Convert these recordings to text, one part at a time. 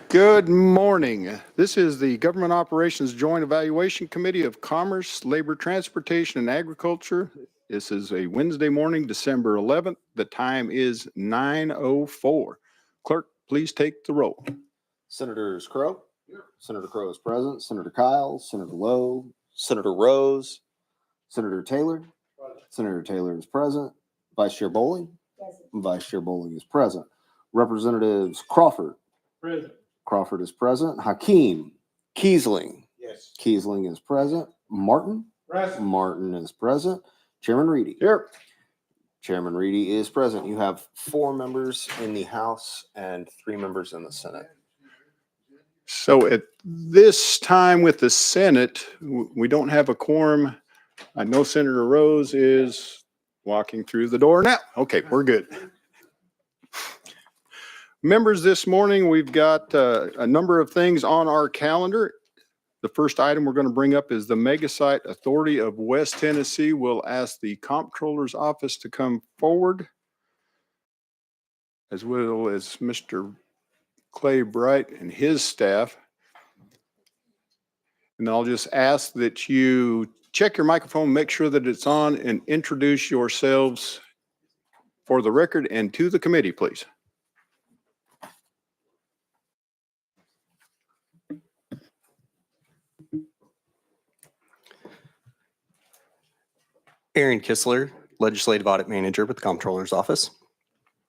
Good morning. This is the Government Operations Joint Evaluation Committee of Commerce, Labor, Transportation, and Agriculture. This is a Wednesday morning, December 11th. The time is 9:04. Clerk, please take the roll. Senators Crow. Here. Senator Crow is present. Senator Kyle, Senator Lowe, Senator Rose, Senator Taylor. Present. Senator Taylor is present. Vice Chair Bowling. Present. Vice Chair Bowling is present. Representatives Crawford. Present. Crawford is present. Hakeem. Kiesling. Yes. Kiesling is present. Martin. Present. Martin is present. Chairman Reedy. Here. Chairman Reedy is present. You have 4 members in the House and 3 members in the Senate. So at this time with the Senate, we don't have a quorum. I know Senator Rose is walking through the door now. Okay, we're good. Members, this morning we've got a number of things on our calendar. The first item we're going to bring up is the Megasite Authority of West Tennessee. We'll ask the Comptroller's Office to come forward, as well as Mr. Clay Bright and his staff. And I'll just ask that you check your microphone, make sure that it's on, and introduce yourselves for the record and to the committee, please. Aaron Kistler, Legislative Audit Manager with the Comptroller's Office.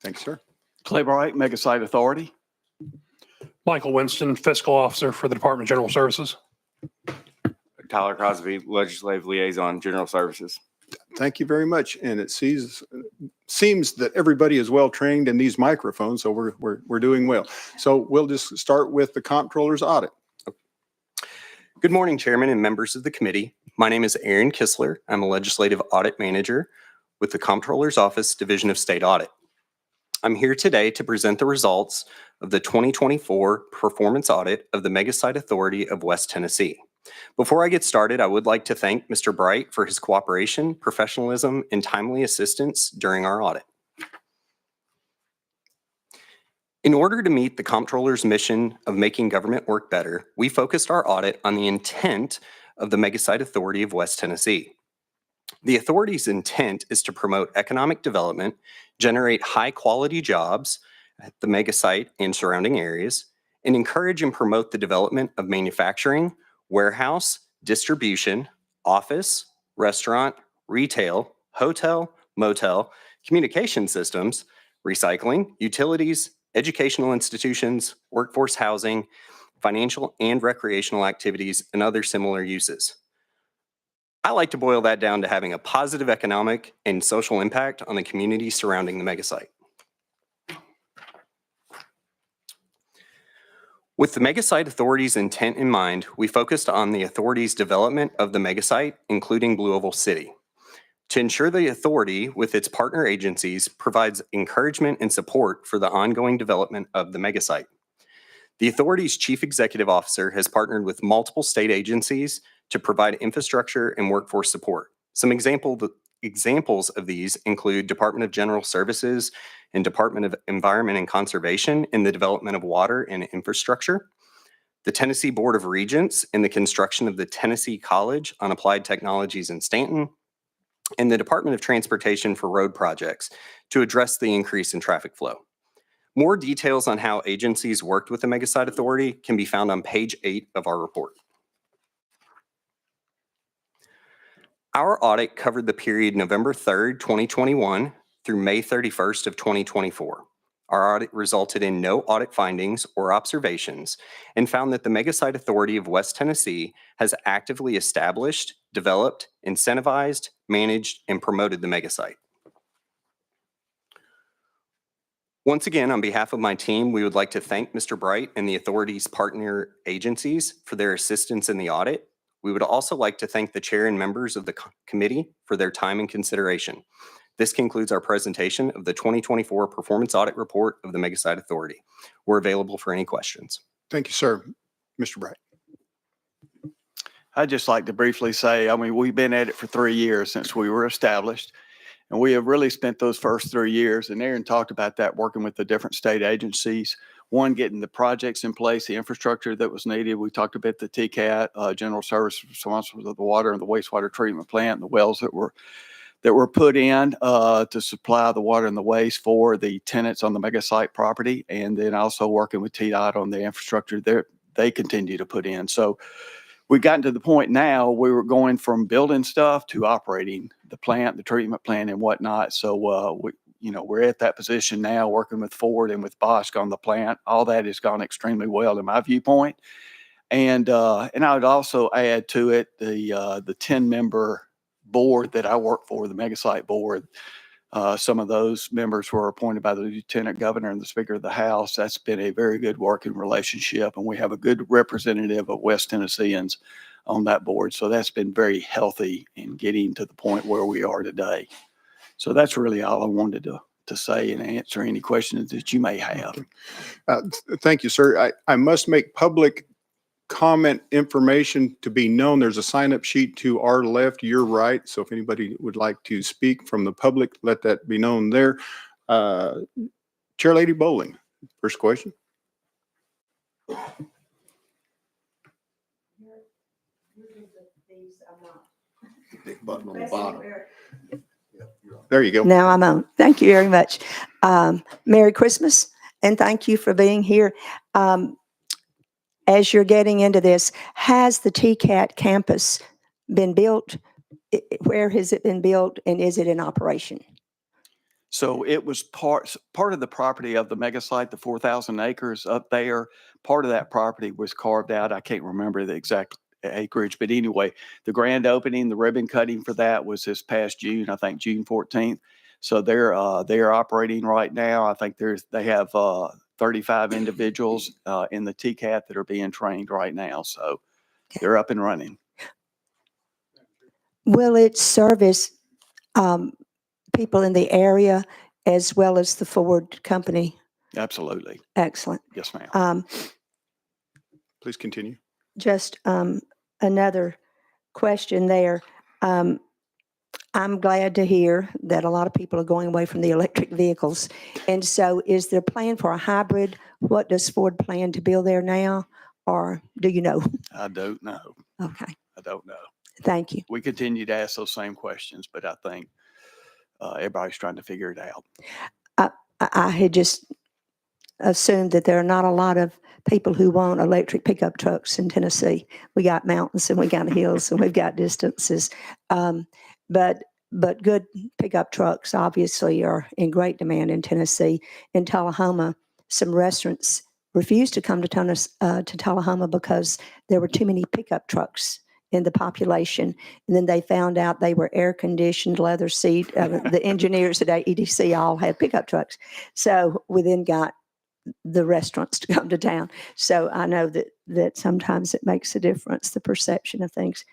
Thanks, sir. Clay Bright, Megasite Authority. Michael Winston, Fiscal Officer for the Department of General Services. Tyler Crosby, Legislative Liaison, General Services. Thank you very much. And it seems that everybody is well trained in these microphones, so we're doing well. So we'll just start with the Comptroller's Audit. Good morning, Chairman and members of the committee. My name is Aaron Kistler. I'm a Legislative Audit Manager with the Comptroller's Office, Division of State Audit. I'm here today to present the results of the 2024 performance audit of the Megasite Authority of West Tennessee. Before I get started, I would like to thank Mr. Bright for his cooperation, professionalism, and timely assistance during our audit. In order to meet the Comptroller's mission of making government work better, we focused our audit on the intent of the Megasite Authority of West Tennessee. The authority's intent is to promote economic development, generate high-quality jobs at the Megasite and surrounding areas, and encourage and promote the development of manufacturing, warehouse, distribution, office, restaurant, retail, hotel, motel, communication systems, recycling, utilities, educational institutions, workforce housing, financial and recreational activities, and other similar uses. I like to boil that down to having a positive economic and social impact on the community surrounding the Megasite. With the Megasite Authority's intent in mind, we focused on the authority's development of the Megasite, including Blue Oval City. To ensure the authority, with its partner agencies, provides encouragement and support for the ongoing development of the Megasite. The authority's chief executive officer has partnered with multiple state agencies to provide infrastructure and workforce support. Some examples of these include Department of General Services and Department of Environment and Conservation in the development of water and infrastructure, the Tennessee Board of Regents in the construction of the Tennessee College on Applied Technologies in Stanton, and the Department of Transportation for road projects to address the increase in traffic flow. More details on how agencies worked with the Megasite Authority can be found on page 8 of our report. Our audit covered the period November 3rd, 2021 through May 31st of 2024. Our audit resulted in no audit findings or observations and found that the Megasite Authority of West Tennessee has actively established, developed, incentivized, managed, and promoted the Megasite. Once again, on behalf of my team, we would like to thank Mr. Bright and the authority's partner agencies for their assistance in the audit. We would also like to thank the chair and members of the committee for their time and consideration. This concludes our presentation of the 2024 Performance Audit Report of the Megasite Authority. We're available for any questions. Thank you, sir. Mr. Bright. I'd just like to briefly say, we've been at it for 3 years since we were established, and we have really spent those first 3 years, and Aaron talked about that, working with the different state agencies. one, getting the projects in place, the infrastructure that was needed. We talked about the TCAT, General Service responsible for the water and the wastewater treatment plant, and the wells that were put in to supply the water and the waste for the tenants on the mega site property, and then also working with TDOT on the infrastructure that they continue to put in. So we've gotten to the point now we were going from building stuff to operating the plant, the treatment plant, and whatnot. So we're at that position now, working with Ford and with Bosch on the plant. All that has gone extremely well in my viewpoint. And I would also add to it the 10-member board that I work for, the mega site board. Some of those members were appointed by the Lieutenant Governor and the Speaker of the House. That's been a very good working relationship, and we have a good representative of West Tennesseans on that board. So that's been very healthy in getting to the point where we are today. So that's really all I wanted to say and answer any questions that you may have. Thank you, sir. I must make public comment information to be known. There's a sign-up sheet to our left, your right. So if anybody would like to speak from the public, let that be known there. Chair Lady Bowling, first question. Big button on the bottom. There you go. Now I'm on. Thank you very much. Merry Christmas, and thank you for being here. As you're getting into this, has the TCAT campus been built? Where has it been built, and is it in operation? So it was part of the property of the mega site, the 4,000 acres up there. Part of that property was carved out. I can't remember the exact acreage, but anyway, the grand opening, the ribbon cutting for that was this past June, I think June 14th. So they're operating right now. I think they have 35 individuals in the TCAT that are being trained right now. So they're up and running. Will it service people in the area as well as the Ford company? Absolutely. Excellent. Yes, ma'am. Please continue. Just another question there. I'm glad to hear that a lot of people are going away from the electric vehicles. And so is there a plan for a hybrid? What does Ford plan to build there now? Or do you know? I don't know. Okay, I don't know. thank you. We continue to ask those same questions, but I think everybody's trying to figure it out. I had just assumed that there are not a lot of people who want electric pickup trucks in Tennessee. We got mountains and we got hills and we've got distances. But good pickup trucks obviously are in great demand in Tennessee. In Tullahoma, some restaurants refused to come to Tullahoma because there were too many pickup trucks in the population. And then they found out they were air conditioned, leather seat. The engineers at AEDC all had pickup trucks. So we then got the restaurants to come to town. So I know that sometimes it makes a difference, the perception of things.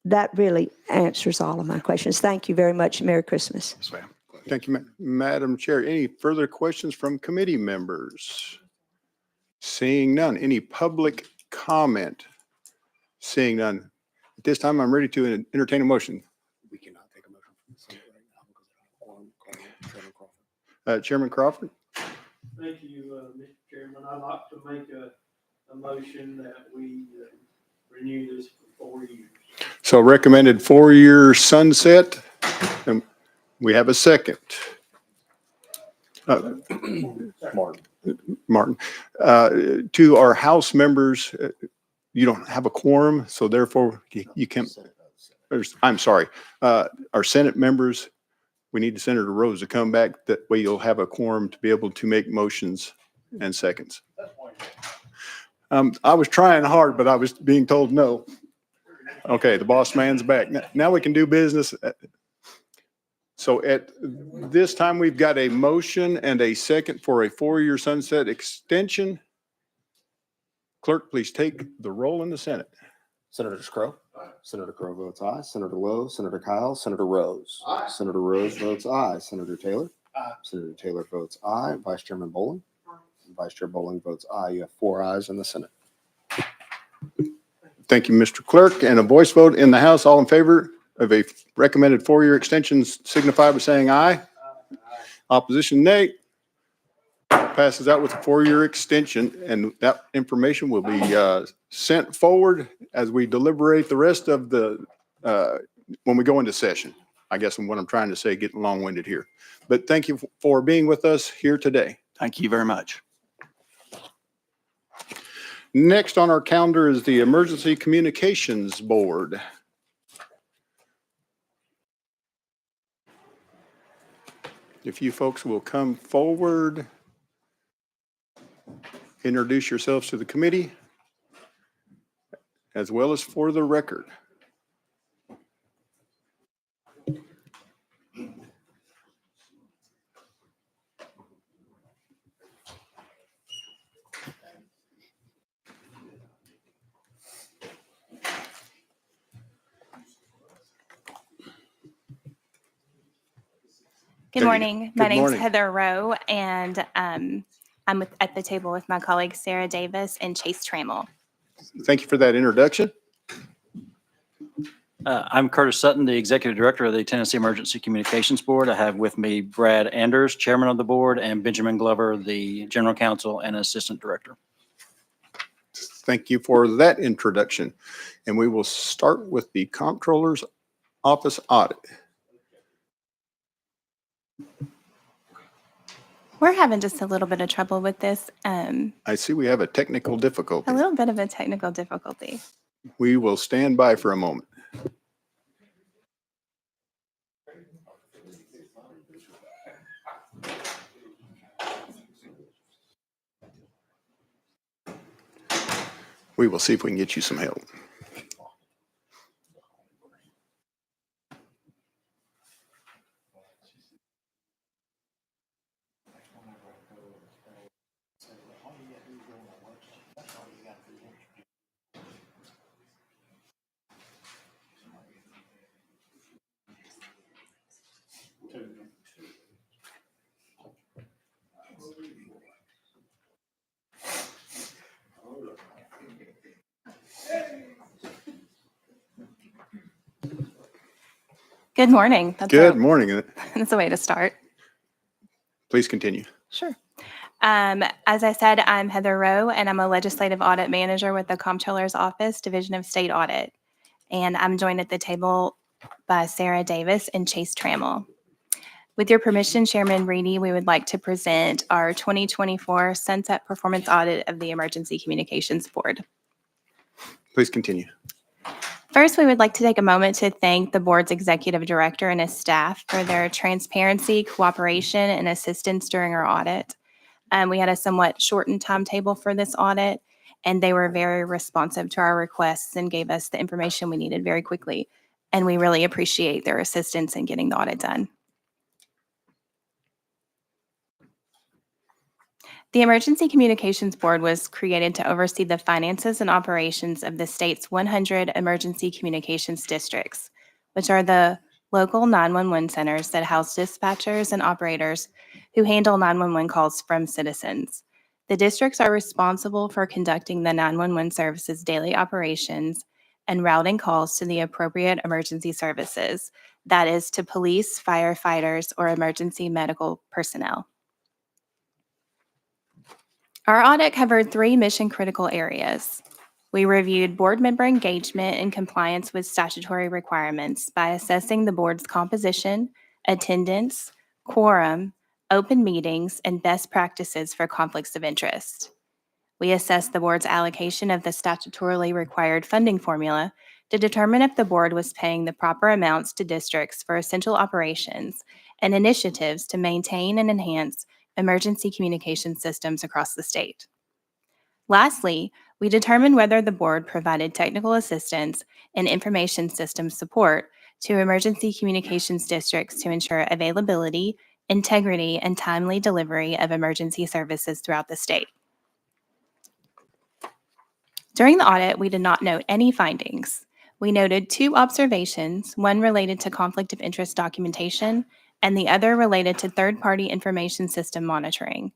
That really answers all of my questions. Thank you very much. Merry Christmas. Yes, ma'am. Thank you, Madam Chair. Any further questions from committee members? Seeing none. Any public comment? Seeing none. At this time, I'm ready to entertain a motion. We cannot take a motion from the Senate right now because of Chairman Crawford. Chairman Crawford? Thank you, Mr. Chairman. I'd like to make a motion that we renew this for 4 years. So recommended 4-year sunset. And we have a second. Martin. To our House members, you don't have a quorum, so therefore you can't. I'm sorry. Our Senate members, we need Senator Rose to come back. That way you'll have a quorum to be able to make motions and seconds. I was trying hard, but I was being told no. Okay, the boss man's back. Now we can do business. So at this time, we've got a motion and a second for a 4-year sunset extension. Clerk, please take the roll in the Senate. Senator Crowe? Senator Crowe votes aye. Senator Lowe, Senator Kyle, Senator Rose. Aye. Senator Rose votes aye. Senator Taylor? Aye. Senator Taylor votes aye. Vice Chairman Bowling? Aye. Vice Chair Bowling votes aye. You have 4 ayes in the Senate. Thank you, Mr. Clerk. And a voice vote in the House. All in favor of a recommended 4-year extension signify by saying aye. Opposition, nay. Passes out with a 4-year extension, and that information will be sent forward as we deliberate the rest of the, when we go into session. I guess what I'm trying to say, getting long-winded here. But thank you for being with us here today. Thank you very much. Next on our calendar is the Emergency Communications Board. If you folks will come forward, introduce yourselves to the committee, as well as for the record. Good There you go. morning. My Good name's morning. Heather Rowe, and I'm at the table with my colleagues Sarah Davis and Chase Trammell. Thank you for that introduction. I'm Curtis Sutton, the Executive Director of the Tennessee Emergency Communications Board. I have with me Brad Anders, Chairman of the Board, and Benjamin Glover, the General Counsel and Assistant Director. Thank you for that introduction. And we will start with the Comptroller's Office audit. We're having just a little bit of trouble with this, I see we have a technical difficulty. a little bit of a technical difficulty. We will stand by for a moment. We will see if we can get you some help. Good morning. That's Good morning. That's a way to start. Please continue. Sure. As I said, I'm Heather Rowe, and I'm a Legislative Audit Manager with the Comptroller's Office, Division of State Audit. And I'm joined at the table by Sarah Davis and Chase Trammell. With your permission, Chairman Reedy, we would like to present our 2024 Sunset Performance Audit of the Emergency Communications Board. Please continue. First, we would like to take a moment to thank the board's executive director and his staff for their transparency, cooperation, and assistance during our audit. We had a somewhat shortened timetable for this audit, and they were very responsive to our requests and gave us the information we needed very quickly. And we really appreciate their assistance in getting the audit done. The Emergency Communications Board was created to oversee the finances and operations of the state's 100 emergency communications districts, which are the local 911 centers that house dispatchers and operators who handle 911 calls from citizens. The districts are responsible for conducting the 911 service's daily operations and routing calls to the appropriate emergency services, that is, to police, firefighters, or emergency medical personnel. Our audit covered 3 mission-critical areas. We reviewed board member engagement and compliance with statutory requirements by assessing the board's composition, attendance, quorum, open meetings, and best practices for conflicts of interest. We assessed the board's allocation of the statutorily required funding formula to determine if the board was paying the proper amounts to districts for essential operations and initiatives to maintain and enhance emergency communication systems across the state. Lastly, we determined whether the board provided technical assistance and information system support to emergency communications districts to ensure availability, integrity, and timely delivery of emergency services throughout the state. During the audit, we did not note any findings. We noted 2 observations, one related to conflict of interest documentation and the other related to third-party information system monitoring.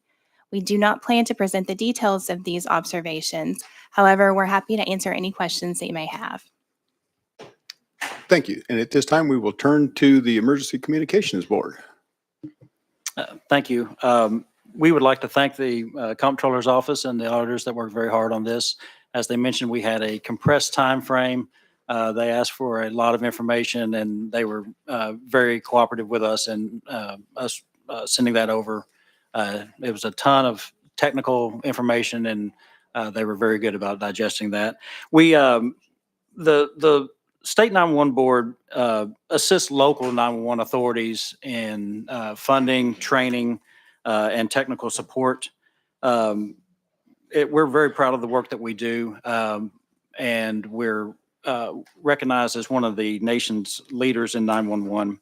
We do not plan to present the details of these observations. However, we're happy to answer any questions that you may have. Thank you. And at this time, we will turn to the Emergency Communications Board. Thank you. We would like to thank the Comptroller's Office and the auditors that worked very hard on this. As they mentioned, we had a compressed time frame. They asked for a lot of information, and they were very cooperative with us and us sending that over. It was a ton of technical information, and they were very good about digesting that. The State 911 Board assists local 911 authorities in funding, training, and technical support. We're very proud of the work that we do, and we're recognized as one of the nation's leaders in 911.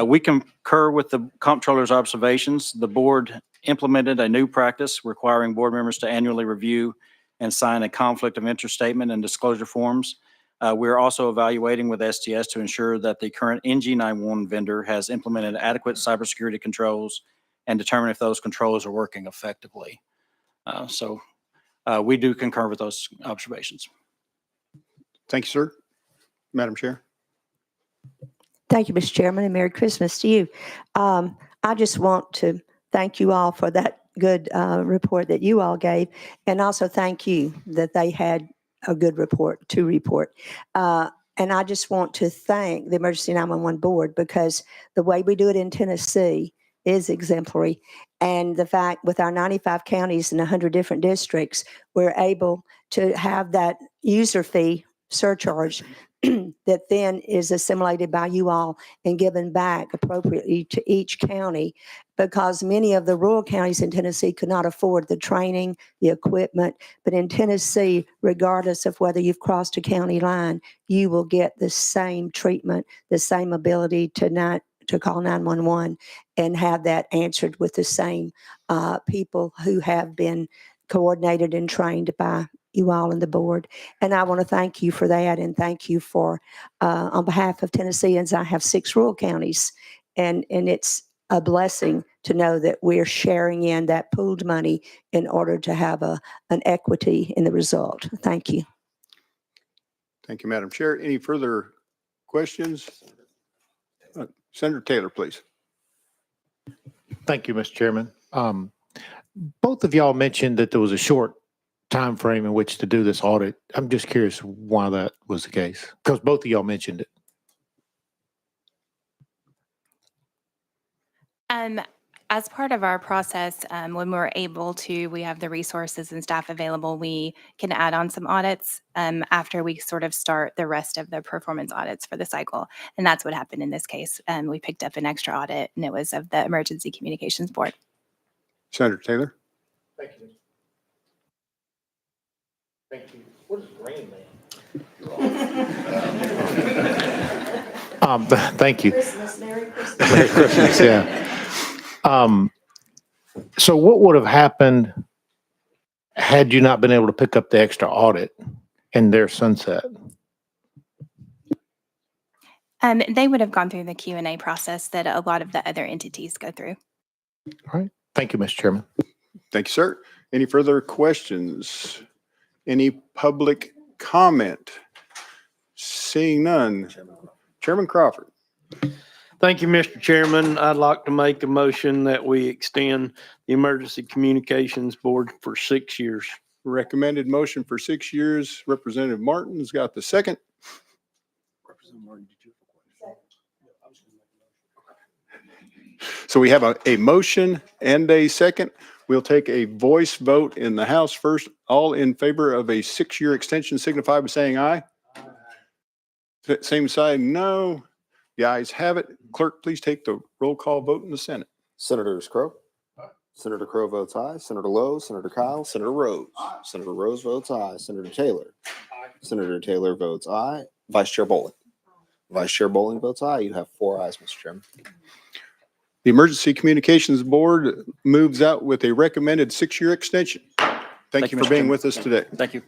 We concur with the Comptroller's observations. The board implemented a new practice requiring board members to annually review and sign a conflict of interest statement and disclosure forms. We're also evaluating with STS to ensure that the current NG911 vendor has implemented adequate cybersecurity controls and determine if those controls are working effectively. So we do concur with those observations. Thank you, sir. Madam Chair. Thank you, Mr. Chairman, and Merry Christmas to you. I just want to thank you all for that good report that you all gave, and also thank you that they had a good report to report. And I just want to thank the Emergency 911 Board, because the way we do it in Tennessee is exemplary. And the fact with our 95 counties and 100 different districts, we're able to have that user fee surcharge that then is assimilated by you all and given back appropriately to each county, because many of the rural counties in Tennessee could not afford the training, the equipment. But in Tennessee, regardless of whether you've crossed a county line, you will get the same treatment, the same ability to call 911 and have that answered with the same people who have been coordinated and trained by you all and the board. And I want to thank you for that, and thank you for, on behalf of Tennesseans, I have 6 rural counties, and it's a blessing to know that we're sharing in that pooled money in order to have an equity in the result. Thank you. Thank you, Madam Chair. Any further questions? Senator Taylor, please. Thank you, Mr. Chairman. Both of y'all mentioned that there was a short time frame in which to do this audit. I'm just curious why that was the case, because both of y'all mentioned it. As part of our process, when we're able to, we have the resources and staff available, we can add on some audits after we sort of start the rest of the performance audits for the cycle. And that's what happened in this case. We picked up an extra audit, and it was of the Emergency Communications Board. Senator Taylor. Thank you. Thank you. What is Rain Man? Thank you. Christmas, Merry Christmas. Merry Christmas, yeah. So what would have happened had you not been able to pick up the extra audit in their sunset? They would have gone through the Q&A process that a lot of the other entities go through. All right. Thank you, Mr. Chairman. Thank you, sir. Any further questions? Any public comment? Seeing none. Chairman Crawford. Thank you, Mr. Chairman. I'd like to make a motion that we extend the Emergency Communications Board for 6 years. Recommended motion for 6 years. Representative Martin's got the second. So we have a motion and a second. We'll take a voice vote in the House first. All in favor of a 6-year extension signify by saying aye. Same side, no. The ayes have it. Clerk, please take the roll call vote in the Senate. Senators Crow. Senator Crow votes aye. Senator Lowe, Senator Kyle, Senator Rose. Senator Rose votes aye. Senator Taylor. Senator Taylor votes aye. Vice Chair Bowling. Vice Chair Bowling votes aye. You have 4 ayes, Mr. Chairman. The Emergency Communications Board moves out with a recommended 6-year extension. Thank you for Mr. being Chairman. with us today. Thank you.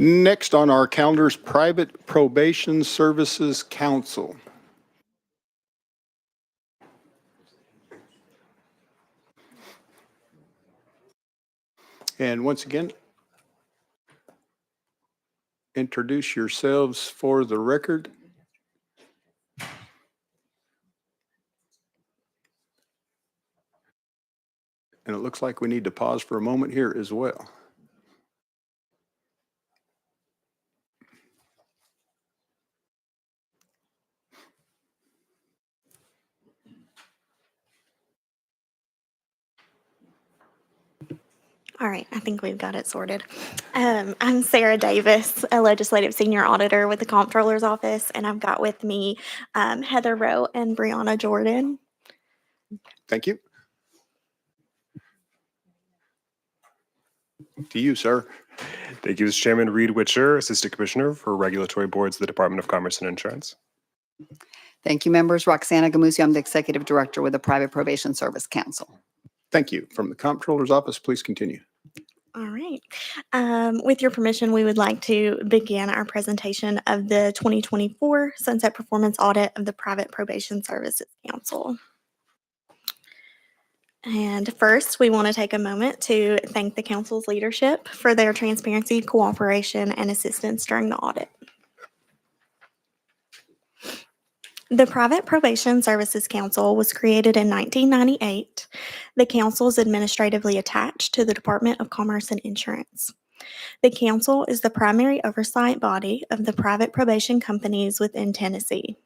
Next on our calendar is Private Probation Services Council. And once again, introduce yourselves for the record. And it looks like we need to pause for a moment here as well. All right, I think we've got it sorted. I'm Sarah Davis, a legislative senior auditor with the Comptroller's Office, and I've got with me Heather Rowe and Brianna Jordan. Thank you. To you, sir. Thank you, Mr. Chairman. Reed Witcher, Assistant Commissioner for Regulatory Boards of the Department of Commerce and Insurance. Thank you, members. Roxana Gamusi, I'm the Executive Director with the Private Probation Service Council. Thank you. From the Comptroller's Office, please continue. All right. With your permission, we would like to begin our presentation of the 2024 Sunset Performance Audit of the Private Probation Services Council. And first, we want to take a moment to thank the council's leadership for their transparency, cooperation, and assistance during the audit. The Private Probation Services Council was created in 1998. The council is administratively attached to the Department of Commerce and Insurance. The council is the primary oversight body of the private probation companies within Tennessee.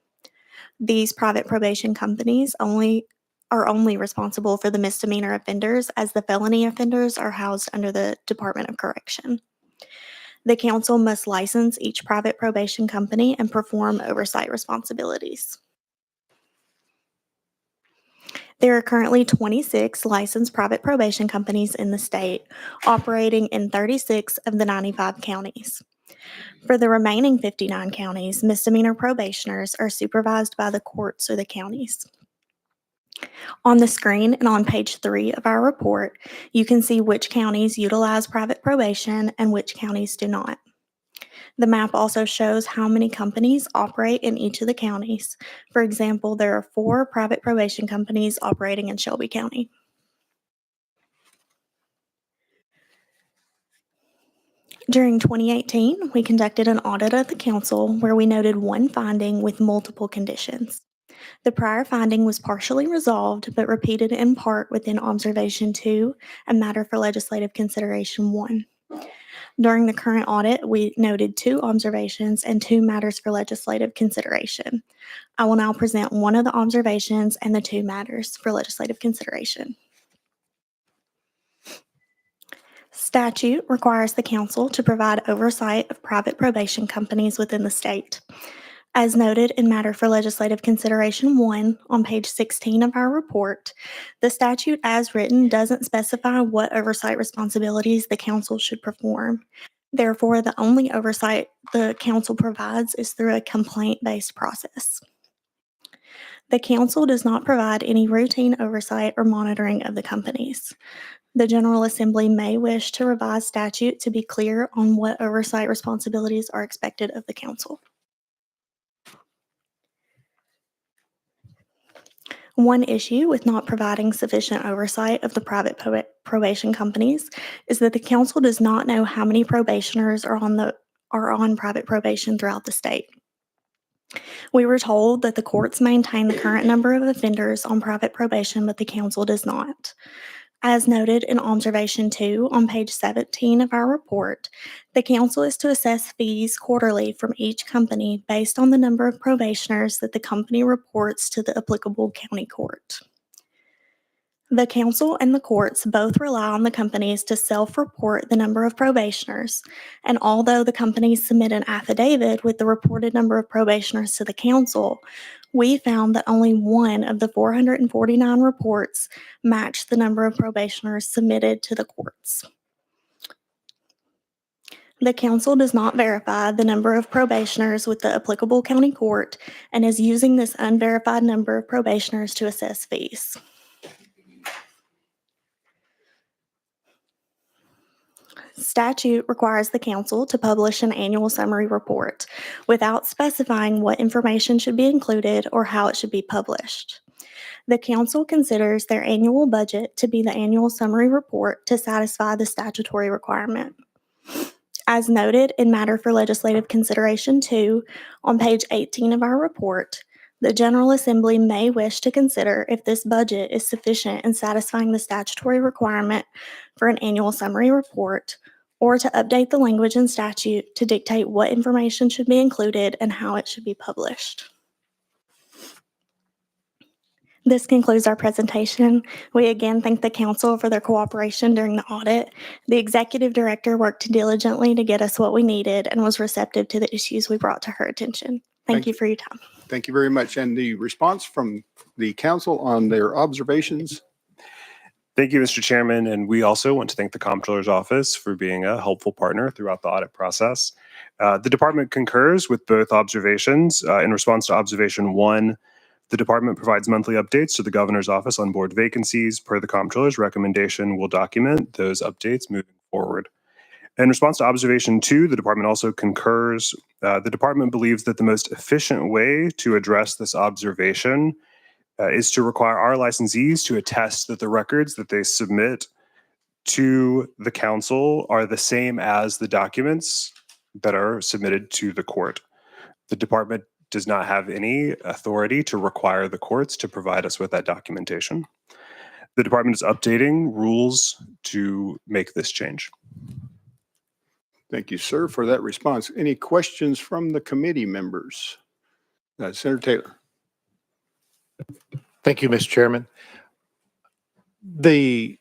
These private probation companies are only responsible for the misdemeanor offenders, as the felony offenders are housed under the Department of Correction. The council must license each private probation company and perform oversight responsibilities. There are currently 26 licensed private probation companies in the state, operating in 36 of the 95 counties. For the remaining 59 counties, misdemeanor probationers are supervised by the courts or the counties. On the screen and on page 3 of our report, you can see which counties utilize private probation and which counties do not. The map also shows how many companies operate in each of the counties. For example, there are 4 private probation companies operating in Shelby County. During 2018, we conducted an audit of the council where we noted one finding with multiple conditions. The prior finding was partially resolved, but repeated in part within Observation 2 and Matter for Legislative Consideration 1. During the current audit, we noted 2 observations and 2 matters for legislative consideration. I will now present one of the observations and the 2 matters for legislative consideration. Statute requires the council to provide oversight of private probation companies within the state. As noted in Matter for Legislative Consideration 1 on page 16 of our report, the statute as written doesn't specify what oversight responsibilities the council should perform. Therefore, the only oversight the council provides is through a complaint-based process. The council does not provide any routine oversight or monitoring of the companies. The General Assembly may wish to revise statute to be clear on what oversight responsibilities are expected of the council. One issue with not providing sufficient oversight of the private probation companies is that the council does not know how many probationers are on private probation throughout the state. We were told that the courts maintain the current number of offenders on private probation, but the council does not. As noted in Observation 2 on page 17 of our report, the council is to assess fees quarterly from each company based on the number of probationers that the company reports to the applicable county court. The council and the courts both rely on the companies to self-report the number of probationers, and although the companies submit an affidavit with the reported number of probationers to the council, we found that only one of the 449 reports matched the number of probationers submitted to the courts. The council does not verify the number of probationers with the applicable county court and is using this unverified number of probationers to assess fees. Statute requires the council to publish an annual summary report without specifying what information should be included or how it should be published. The council considers their annual budget to be the annual summary report to satisfy the statutory requirement. As noted in matter for legislative consideration 2, on page 18 of our report, the General Assembly may wish to consider if this budget is sufficient in satisfying the statutory requirement for an annual summary report, or to update the language in statute to dictate what information should be included and how it should be published. This concludes our presentation. We again thank the council for their cooperation during the audit. The executive director worked diligently to get us what we needed and was receptive to the issues we brought to her attention. Thank you for your time. Thank you very much. And the response from the council on their observations? Thank you, Mr. Chairman. And we also want to thank the Comptroller's Office for being a helpful partner throughout the audit process. The department concurs with both observations. In response to observation 1, the department provides monthly updates to the governor's office on board vacancies. Per the Comptroller's recommendation, we'll document those updates moving forward. In response to observation 2, the department also concurs. The department believes that the most efficient way to address this observation is to require our licensees to attest that the records that they submit to the council are the same as the documents that are submitted to the court. The department does not have any authority to require the courts to provide us with that documentation. The department is updating rules to make this change. Thank you, sir, for that response. Any questions from the committee members? Senator Taylor. Thank you, Mr. Chairman. The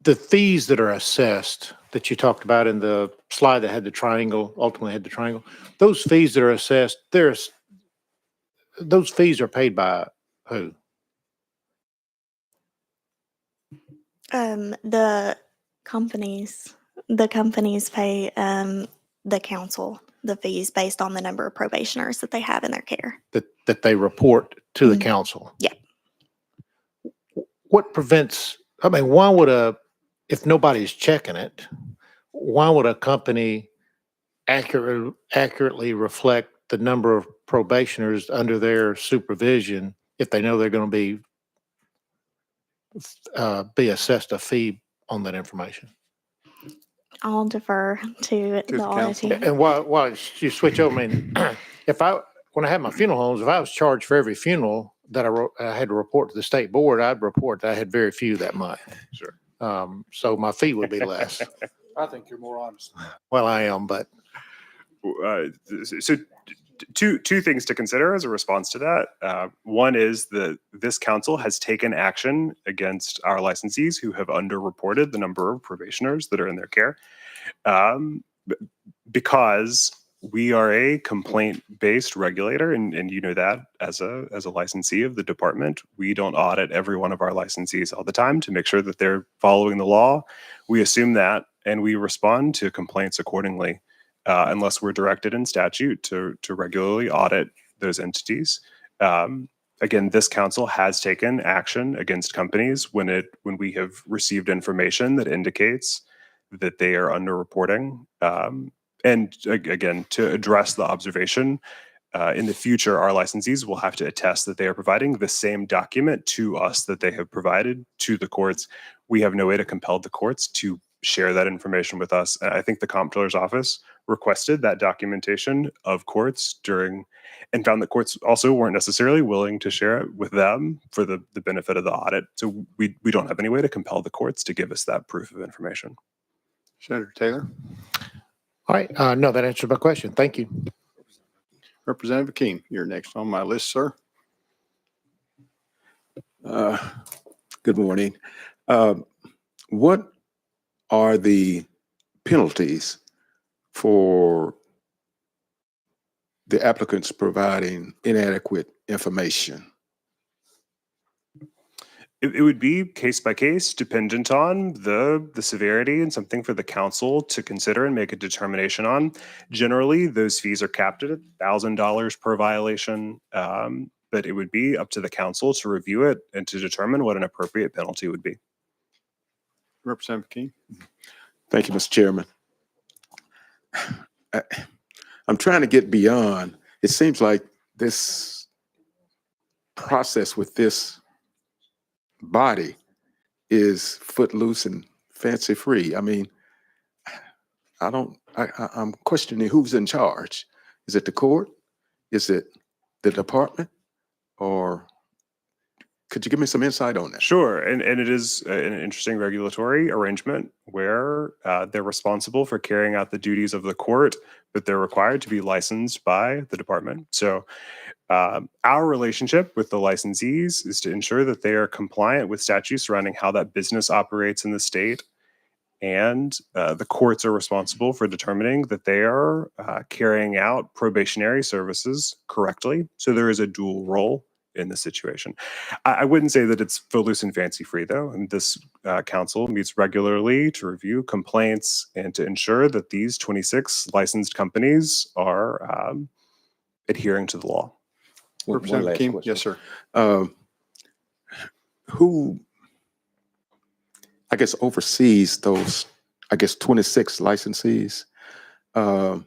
fees that are assessed that you talked about in the slide that had the triangle, ultimately had the triangle, those fees that are assessed, those fees are paid by who? The companies pay the council the fees based on the number of probationers that they have in their care. That they report to the council? Yeah. What prevents, I mean, why would if nobody's checking it, why would a company accurately reflect the number of probationers under their supervision if they know they're going to be assessed a fee on that information? I'll defer to the audit team. And while you switch over, I mean, when I had my funeral homes, if I was charged for every funeral that I had to report to the state board, I'd report that I had very few that month. Sure. So my fee would be less. I think you're more honest. Well, I am, but. So two things to consider as a response to that. One is that this council has taken action against our licensees who have underreported the number of probationers that are in their care, because we are a complaint-based regulator, and you know that as a licensee of the department. We don't audit every one of our licensees all the time to make sure that they're following the law. We assume that, and we respond to complaints accordingly. Unless we're directed in statute to regularly audit those entities. Again, this council has taken action against companies when we have received information that indicates that they are underreporting. And again, to address the observation, in the future, our licensees will have to attest that they are providing the same document to us that they have provided to the courts. We have no way to compel the courts to share that information with us. I think the Comptroller's Office requested that documentation of courts and found that courts also weren't necessarily willing to share it with them for the benefit of the audit. So we don't have any way to compel the courts to give us that proof of information. Senator Taylor. All right. No, that answers my question. Thank you. Representative King, you're next on my list, sir. Good morning. What are the penalties for the applicants providing inadequate information? It would be case by case, dependent on the severity, and something for the council to consider and make a determination on. Generally, those fees are capped at $1,000 per violation, but it would be up to the council to review it and to determine what an appropriate penalty would be. Representative King. Thank you, Mr. Chairman. I'm trying to get beyond. It seems like this process with this body is footloose and fancy free. I mean, I'm questioning who's in charge. Is it the court? Is it the department? Or could you give me some insight on that? Sure, and it is an interesting regulatory arrangement where they're responsible for carrying out the duties of the court, but they're required to be licensed by the department. So our relationship with the licensees is to ensure that they are compliant with statutes surrounding how that business operates in the state. And the courts are responsible for determining that they are carrying out probationary services correctly. So there is a dual role in this situation. I wouldn't say that it's footloose and fancy free, though. And this council meets regularly to review complaints and to ensure that these 26 licensed companies are adhering to the law. One Representative last Keem? question. Yes, sir. Who, I guess, oversees those, 26 licensees? I'm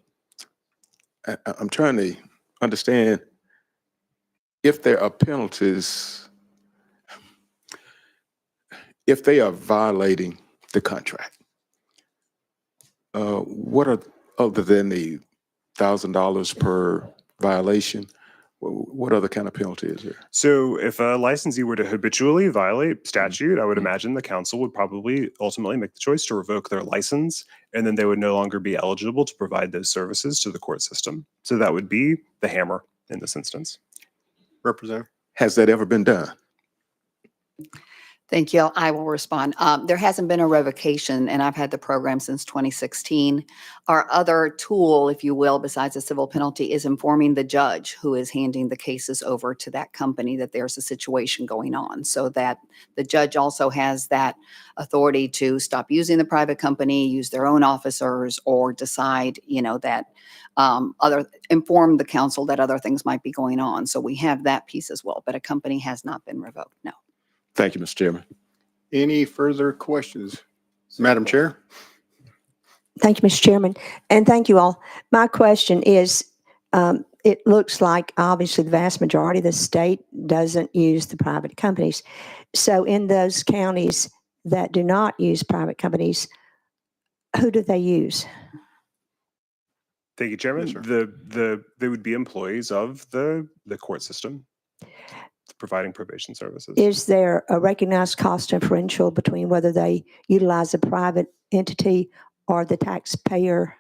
trying to understand if there are penalties, if they are violating the contract. What are, other than the $1,000 per violation, what other kind of penalty is there? So if a licensee were to habitually violate statute, I would imagine the council would probably ultimately make the choice to revoke their license, and then they would no longer be eligible to provide those services to the court system. So that would be the hammer in this instance. Representative. Has that ever been done? Thank you. I will respond. There hasn't been a revocation, and I've had the program since 2016. Our other tool, if you will, besides a civil penalty, is informing the judge who is handing the cases over to that company that there's a situation going on, so that the judge also has that authority to stop using the private company, use their own officers, or decide, that inform the council that other things might be going on. So we have that piece as well, but a company has not been revoked, no. Thank you, Mr. Chairman. Any further questions? Madam Chair? Thank you, Mr. Chairman, and thank you all. My question is, it looks like obviously the vast majority of the state doesn't use the private companies. So in those counties that do not use private companies, who do they use? Thank you, Chairman. Yes, sir. They would be employees of the court system providing probation services. Is there a recognized cost differential between whether they utilize a private entity or the taxpayer?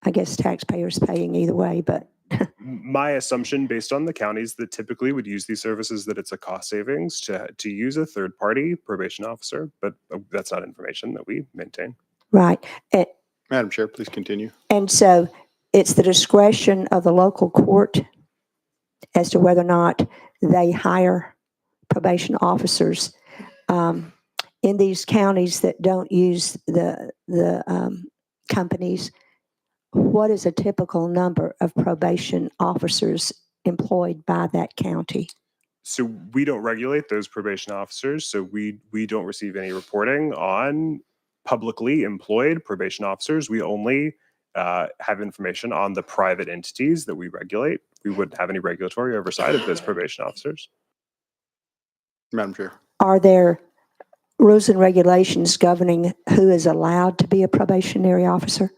I guess taxpayers paying either way, but My assumption based on the counties that typically would use these services, that it's a cost savings to use a third party probation officer, but that's not information that we maintain. right. Madam Chair, please continue. And so it's the discretion of the local court as to whether or not they hire probation officers in these counties that don't use the companies. What is a typical number of probation officers employed by that county? So we don't regulate those probation officers. So we don't receive any reporting on publicly employed probation officers. We only have information on the private entities that we regulate. We wouldn't have any regulatory oversight of those probation officers. Madam Chair. Are there rules and regulations governing who is allowed to be a probationary officer?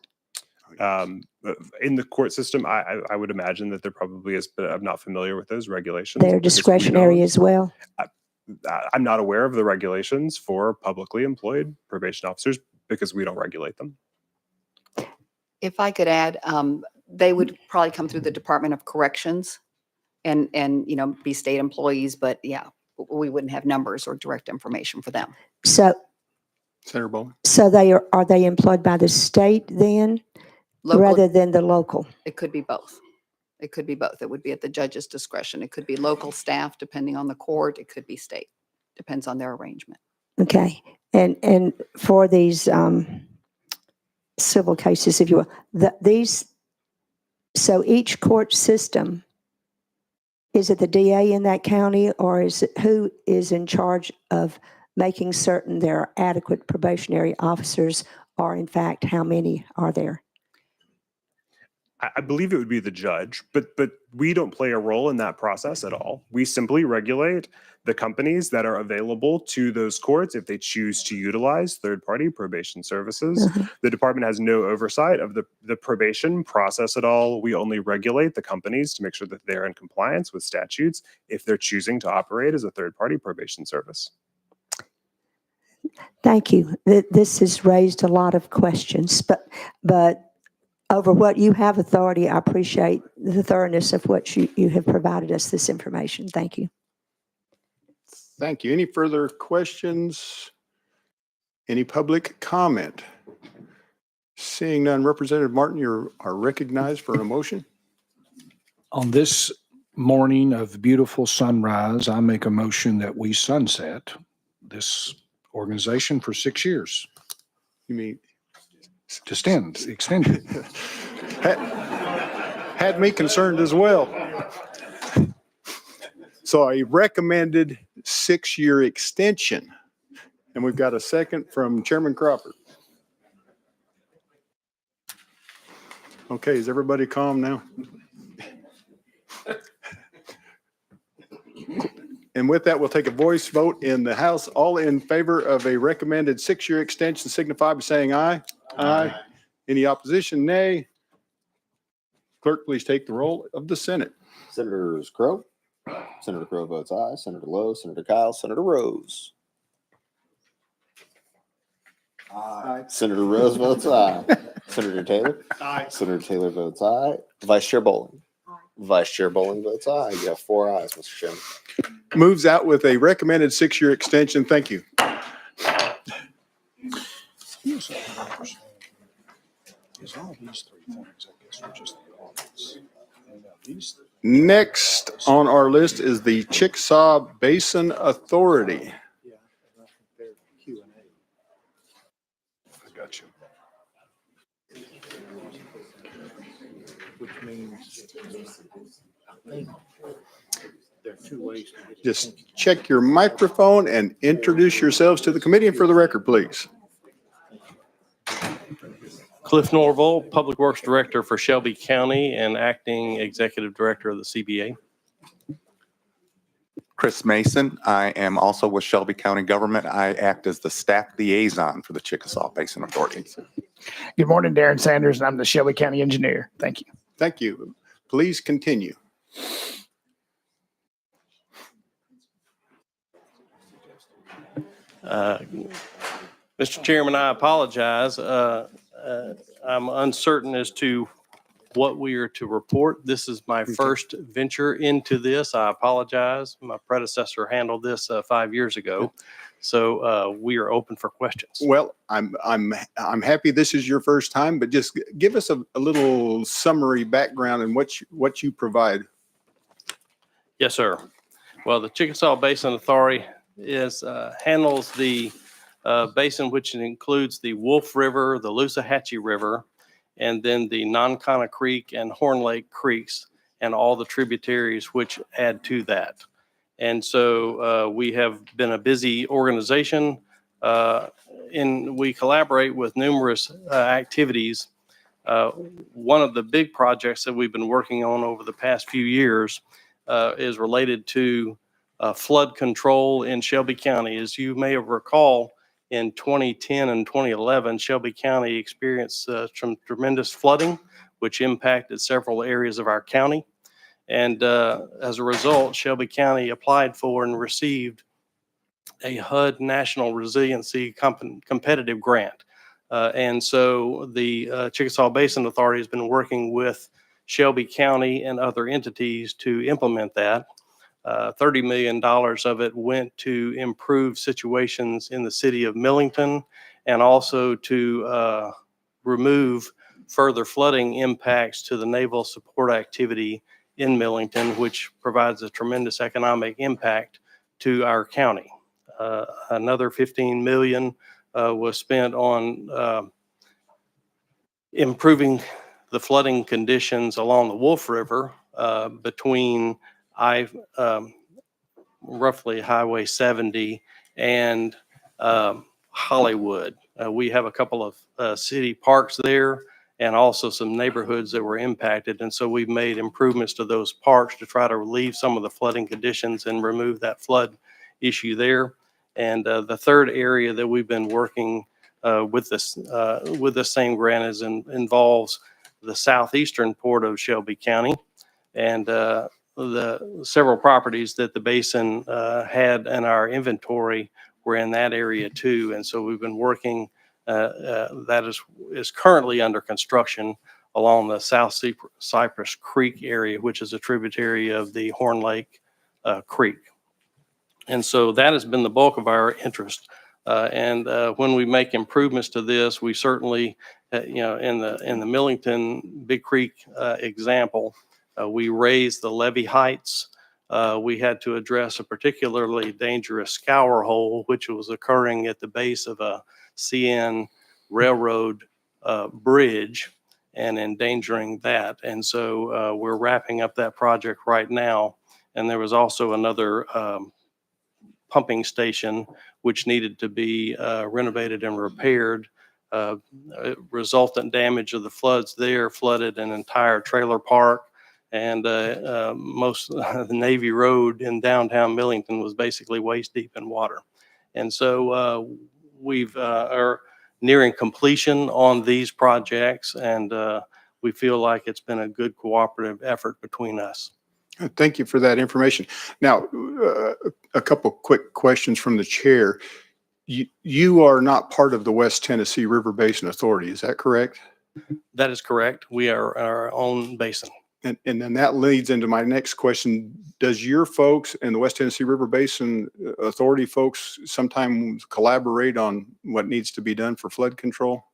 In the court system, I would imagine that there probably is, but I'm not familiar with those regulations. They're because we discretionary don't- as well? I'm not aware of the regulations for publicly employed probation officers because we don't regulate them. If I could add, they would probably come through the Department of Corrections and, be state employees, but yeah, we wouldn't have numbers or direct information for them. So, Senator Bowman. so are they employed by the state then, rather Local, than the local? it could be both. It could be both. It would be at the judge's discretion. It could be local staff, depending on the court. It could be state. Depends on their arrangement. Okay, and for these civil cases, if you will, so each court system, is it the DA in that county, or is it who is in charge of making certain there are adequate probationary officers, or in fact, how many are there? I believe it would be the judge, but we don't play a role in that process at all. We simply regulate the companies that are available to those courts if they choose to utilize third-party probation services. The department has no oversight of the probation process at all. We only regulate the companies to make sure that they're in compliance with statutes if they're choosing to operate as a third-party probation service. Thank you. This has raised a lot of questions, but over what you have authority, I appreciate the thoroughness of what you have provided us this information. Thank you. Thank you. Any further questions? Any public comment? Seeing none, Representative Martin, you are recognized for a motion. On this morning of beautiful sunrise, I make a motion that we sunset this organization for 6 years. You mean? Extended. Had me concerned as well. So a recommended 6-year extension. And we've got a second from Chairman Crawford. Okay, is everybody calm now? And with that, we'll take a voice vote in the House. All in favor of a recommended 6-year extension signify by saying aye. Aye. Any opposition? Nay. Clerk, please take the roll of the Senate. Senators Crow. Senator Crow votes aye. Senator Lowe, Senator Kyle, Senator Rose. Aye. Senator Rose votes aye. Senator Taylor. Aye. Senator Taylor votes aye. Vice Chair Bowling. Vice Chair Bowling votes aye. You have 4 ayes, Mr. Chairman. Moves out with a recommended 6-year extension. Thank you. Next on our list is the Chickasaw Basin Authority. I got you. Which means I think there are 2 ways. Just check your microphone and introduce yourselves to the committee, and for the record, please. Cliff Norville, Public Works Director for Shelby County and Acting Executive Director of the CBA. Chris Mason. I am also with Shelby County Government. I act as the staff liaison for the Chickasaw Basin Authority. Good morning, Darren Sanders, and I'm the Shelby County Engineer. Thank you. Thank you. Please continue. Mr. Chairman, I apologize. I'm uncertain as to what we are to report. This is my first venture into this. I apologize. My predecessor handled this 5 years ago. So we are open for questions. Well, I'm happy this is your first time, but just give us a little summary background and what you provide. Yes, sir. Well, the Chickasaw Basin Authority handles the basin, which includes the Wolf River, the Loosahatchee River, and then the Nonconnah Creek and Horn Lake Creeks, and all the tributaries which add to that. And so we have been a busy organization, and we collaborate with numerous activities. One of the big projects that we've been working on over the past few years is related to flood control in Shelby County. As you may have recall, in 2010 and 2011, Shelby County experienced some tremendous flooding, which impacted several areas of our county. And as a result, Shelby County applied for and received a HUD National Resiliency Competitive Grant. And so the Chickasaw Basin Authority has been working with Shelby County and other entities to implement that. $30 million of it went to improve situations in the city of Millington and also to remove further flooding impacts to the naval support activity in Millington, which provides a tremendous economic impact to our county. Another $15 million was spent on improving the flooding conditions along the Wolf River between roughly Highway 70 and Hollywood. We have a couple of city parks there, and also some neighborhoods that were impacted. And so we've made improvements to those parks to try to relieve some of the flooding conditions and remove that flood issue there. And the third area that we've been working with this same grant involves the southeastern port of Shelby County, and the several properties that the basin had in our inventory were in that area too. And so we've been working, that is currently under construction along the South Cypress Creek area, which is a tributary of the Horn Lake Creek. And so that has been the bulk of our interest. And when we make improvements to this, we certainly, in the Millington Big Creek example, we raised the levee heights. We had to address a particularly dangerous scour hole, which was occurring at the base of a CN railroad bridge and endangering that. And so we're wrapping up that project right now. And there was also another pumping station which needed to be renovated and repaired. Resultant damage of the floods there flooded an entire trailer park, and most of the Navy Road in downtown Millington was basically waist deep in water. And so we've are nearing completion on these projects, and we feel like it's been a good cooperative effort between us. Thank you for that information. Now, a couple quick questions from the chair. You are not part of the West Tennessee River Basin Authority, is that correct? That is correct. We are our own basin. And then that leads into my next question. Does your folks and the West Tennessee River Basin Authority folks sometimes collaborate on what needs to be done for flood control?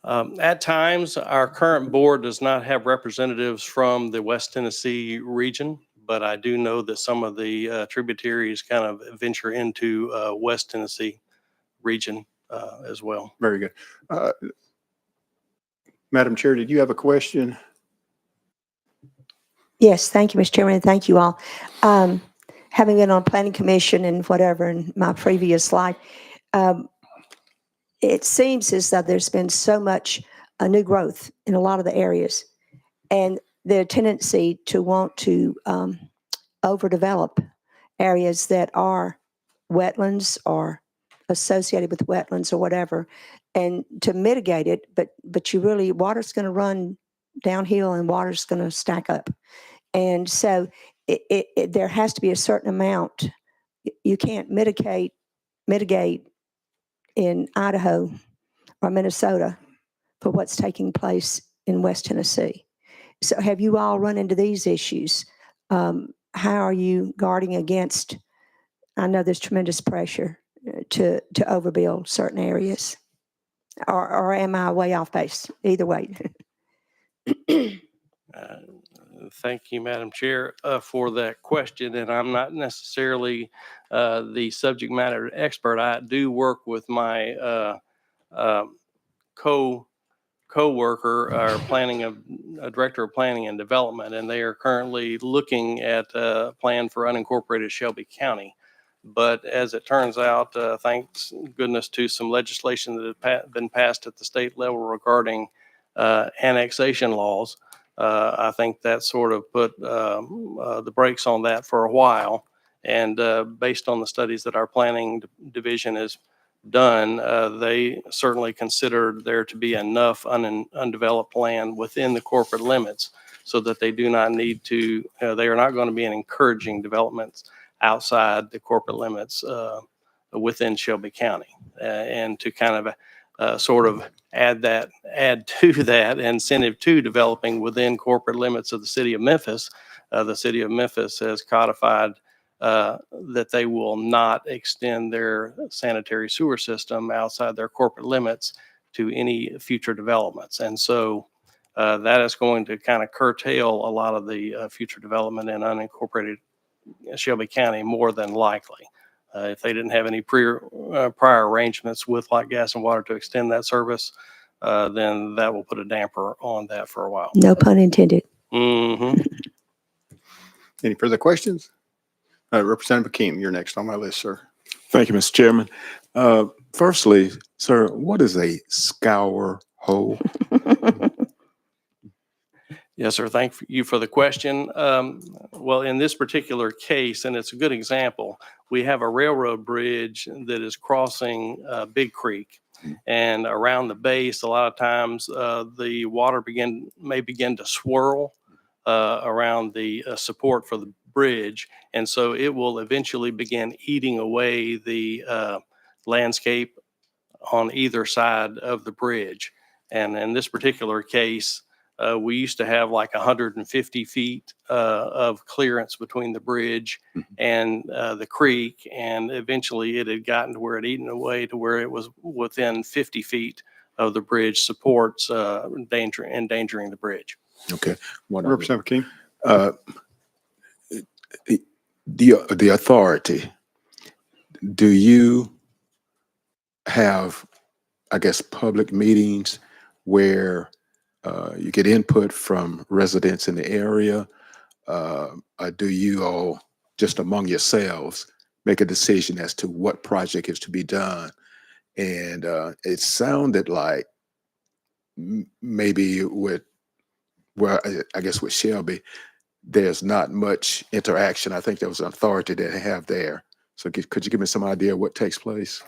At times, our current board does not have representatives from the West Tennessee region, but I do know that some of the tributaries kind of venture into West Tennessee region as well. Very good. Madam Chair, did you have a question? Yes, thank you, Mr. Chairman, and thank you all. Having been on Planning Commission and whatever in my previous life, it seems as though there's been so much new growth in a lot of the areas, and the tendency to want to overdevelop areas that are wetlands or associated with wetlands or whatever, and to mitigate it, but you really, water's going to run downhill and water's going to stack up. And so there has to be a certain amount. You can't mitigate in Idaho or Minnesota for what's taking place in West Tennessee. So have you all run into these issues? How are you guarding against, I know there's tremendous pressure to overbuild certain areas, or am I way off base? Either way. Thank you, Madam Chair, for that question. And I'm not necessarily the subject matter expert. I do work with my co-worker, our director of planning and development, and they are currently looking at a plan for unincorporated Shelby County. But as it turns out, thanks goodness to some legislation that had been passed at the state level regarding annexation laws, I think that sort of put the brakes on that for a while. And based on the studies that our planning division has done, they certainly considered there to be enough undeveloped land within the corporate limits so that they do not need to, they are not going to be encouraging developments outside the corporate limits within Shelby County. And to kind of sort of add to that incentive to developing within corporate limits of the city of Memphis, the city of Memphis has codified that they will not extend their sanitary sewer system outside their corporate limits to any future developments. And so that is going to kind of curtail a lot of the future development in unincorporated Shelby County more than likely. If they didn't have any prior arrangements with Light, Gas, and Water to extend that service, then that will put a damper on that for a while. No pun intended. Mm-hmm. Any further questions? Representative Hakeem, you're next on my list, sir. Thank you, Mr. Chairman. Firstly, sir, what is a scour whole? Yes, sir. Thank you for the question. Well, in this particular case, and it's a good example, we have a railroad bridge that is crossing Big Creek. And around the base, a lot of times the water may begin to swirl around the support for the bridge. And so it will eventually begin eating away the landscape on either side of the bridge. And in this particular case, we used to have like 150 feet of clearance between the bridge and the creek, and eventually it had gotten to where it eaten away to where it was within 50 feet of the bridge supports, endangering the bridge. Okay. Representative King. The authority, do you have, I guess, public meetings where you get input from residents in the area? Do you all, just among yourselves, make a decision as to what project is to be done? And it sounded like maybe with, well, I guess with Shelby, there's not much interaction. I think there was an authority that they have there. So could you give me some idea of what takes place?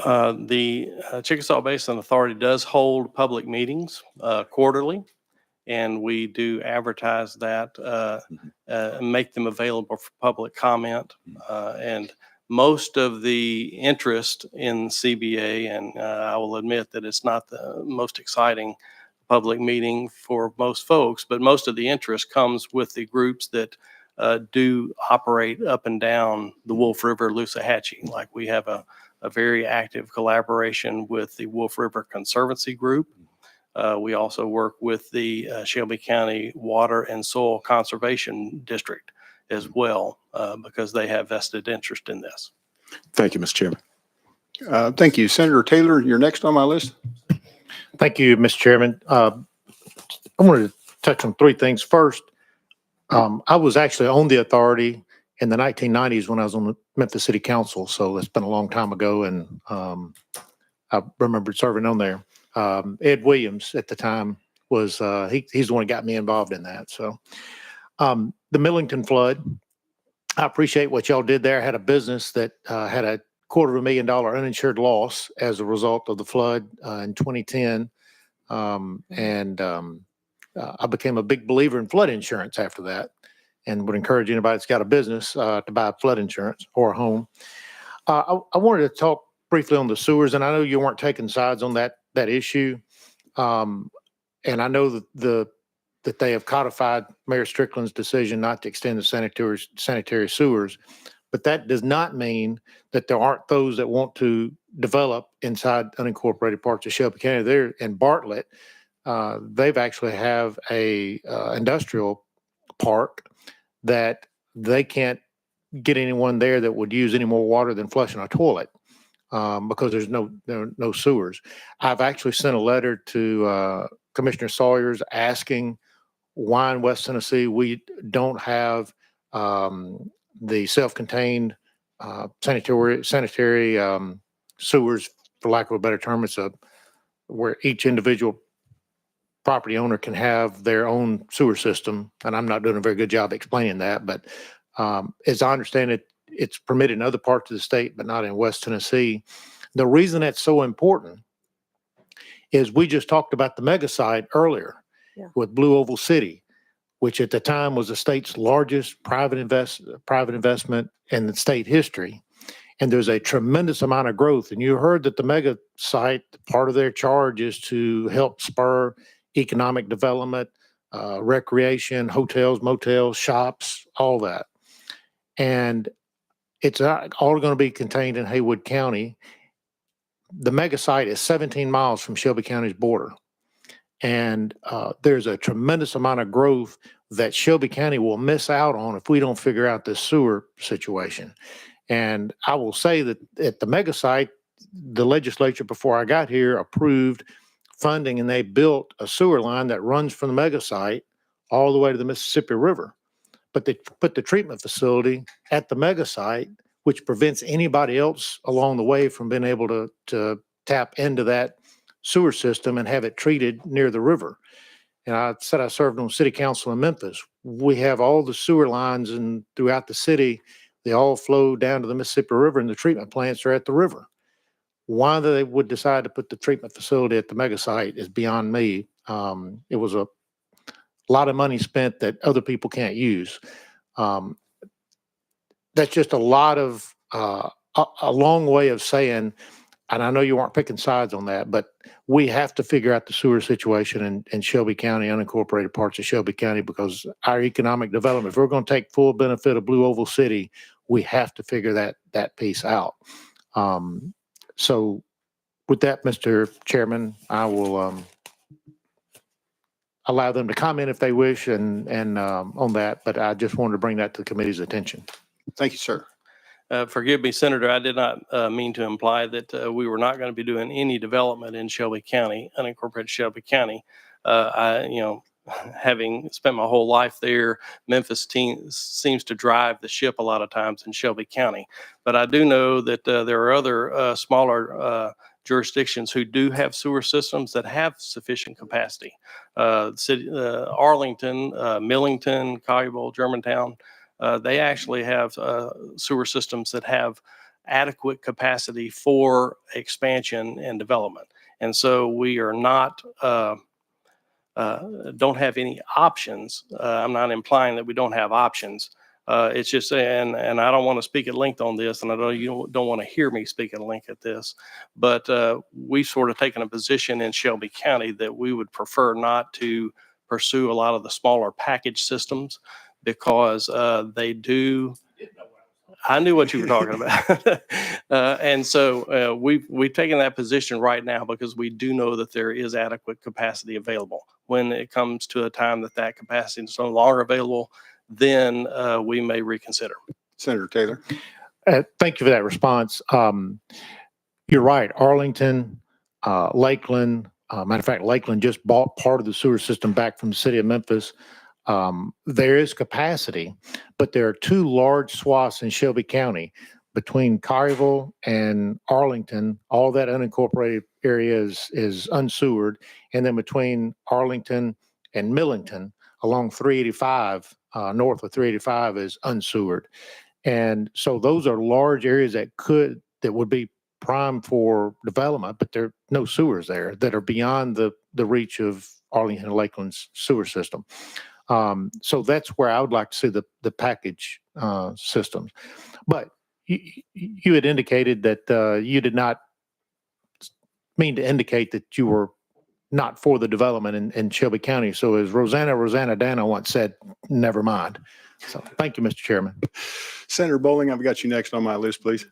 The Chickasaw Basin Authority does hold public meetings quarterly, and we do advertise that and make them available for public comment. And most of the interest in CBA, and I will admit that it's not the most exciting public meeting for most folks, but most of the interest comes with the groups that do operate up and down the Wolf River, Loosahatchee. Like we have a very active collaboration with the Wolf River Conservancy Group. We also work with the Shelby County Water and Soil Conservation District as well, because they have vested interest in this. Thank you, Mr. Chairman. Thank you. Senator Taylor, you're next on my list. Thank you, Mr. Chairman. I wanted to touch on three things. First, I was actually on the authority in the 1990s when I was on the Memphis City Council, so it's been a long time ago, and I remember serving on there. Ed Williams at the time was, he's the one who got me involved in that. So the Millington flood, I appreciate what y'all did there. I had a business that had a $250,000 uninsured loss as a result of the flood in 2010. I became a big believer in flood insurance after that, and would encourage anybody that's got a business to buy flood insurance or a home. I wanted to talk briefly on the sewers, and I know you weren't taking sides on that issue. And I know that they have codified Mayor Strickland's decision not to extend the sanitary sewers, but that does not mean that there aren't those that want to develop inside unincorporated parts of Shelby County. There in Bartlett, they've actually have a industrial park that they can't get anyone there that would use any more water than flushing a toilet because there are no sewers. I've actually sent a letter to Commissioner Sawyers asking why in West Tennessee we don't have the self-contained sanitary sewers, for lack of a better term. It's where each individual property owner can have their own sewer system, and I'm not doing a very good job explaining that, but as I understand it, it's permitted in other parts of the state, but not in West Tennessee. The reason that's so important is we just talked about the mega site earlier with Blue Oval City, which at the time was the state's largest private investment in the state history. And there's a tremendous amount of growth. And you heard that the mega site, part of their charge is to help spur economic development, recreation, hotels, motels, shops, all that. And it's not all going to be contained in Haywood County. The mega site is 17 miles from Shelby County's border. And there's a tremendous amount of growth that Shelby County will miss out on if we don't figure out this sewer situation. And I will say that at the mega site, the legislature before I got here approved funding, and they built a sewer line that runs from the mega site all the way to the Mississippi River. But they put the treatment facility at the mega site, which prevents anybody else along the way from being able to tap into that sewer system and have it treated near the river. And I said I served on city council in Memphis. We have all the sewer lines and throughout the city, they all flow down to the Mississippi River and the treatment plants are at the river. Why they would decide to put the treatment facility at the mega site is beyond me. It was a lot of money spent that other people can't use. That's just a lot of, a long way of saying, and I know you aren't picking sides on that, but we have to figure out the sewer situation in Shelby County, unincorporated parts of Shelby County, because our economic development, if we're going to take full benefit of Blue Oval City, we have to figure that piece out. So with that, Mr. Chairman, I will allow them to comment if they wish and on that, but I just wanted to bring that to the committee's attention. Thank you, sir. Forgive me, Senator, I did not mean to imply that we were not going to be doing any development in Shelby County, unincorporated Shelby County. Having spent my whole life there, Memphis seems to drive the ship a lot of times in Shelby County. But I do know that there are other smaller jurisdictions who do have sewer systems that have sufficient capacity. Arlington, Millington, Collierville, Germantown, they actually have sewer systems that have adequate capacity for expansion and development. And so we are not, don't have any options. I'm not implying that we don't have options. It's just, and I don't want to speak at length on this, and I know you don't want to hear me speak at length at this, but we've sort of taken a position in Shelby County that we would prefer not to pursue a lot of the smaller package systems, because they do. I knew what you were talking about. And so we've taken that position right now because we do know that there is adequate capacity available. When it comes to a time that that capacity is no longer available, then we may reconsider. Senator Taylor. Thank you for that response. You're right. Arlington, Lakeland, matter of fact, Lakeland just bought part of the sewer system back from the city of Memphis. There is capacity, but there are two large swaths in Shelby County between Collierville and Arlington. All that unincorporated area is unsewered. And then between Arlington and Millington along 385, north of 385 is unsewered. And so those are large areas that would be prime for development, but there are no sewers there that are beyond the reach of Arlington and Lakeland's sewer system. So that's where I would like to see the package systems. But you had indicated that you did not mean to indicate that you were not for the development in Shelby County. So as Rosanna Dana once said, never mind. So thank you, Mr. Chairman. Senator Bowling, I've got you next on my list, please.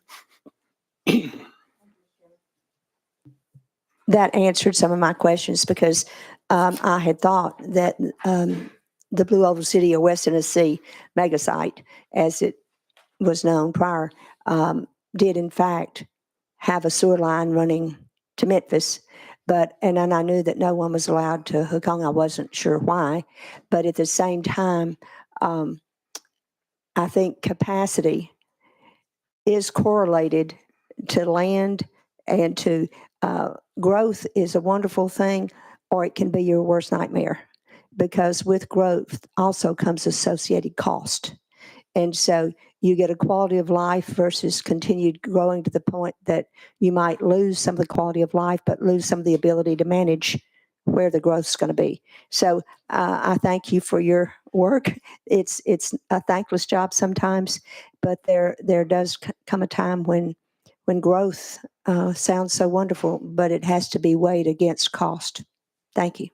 That answered some of my questions, because I had thought that the Blue Oval City or West Tennessee mega site, as it was known prior, did in fact have a sewer line running to Memphis. And I knew that no one was allowed to hook on. I wasn't sure why, but at the same time, I think capacity is correlated to land and to growth is a wonderful thing, or it can be your worst nightmare, because with growth also comes associated cost. And so you get a quality of life versus continued growing to the point that you might lose some of the quality of life, but lose some of the ability to manage where the growth is going to be. So I thank you for your work. It's a thankless job sometimes, but there does come a time when growth sounds so wonderful, but it has to be weighed against cost. Thank you.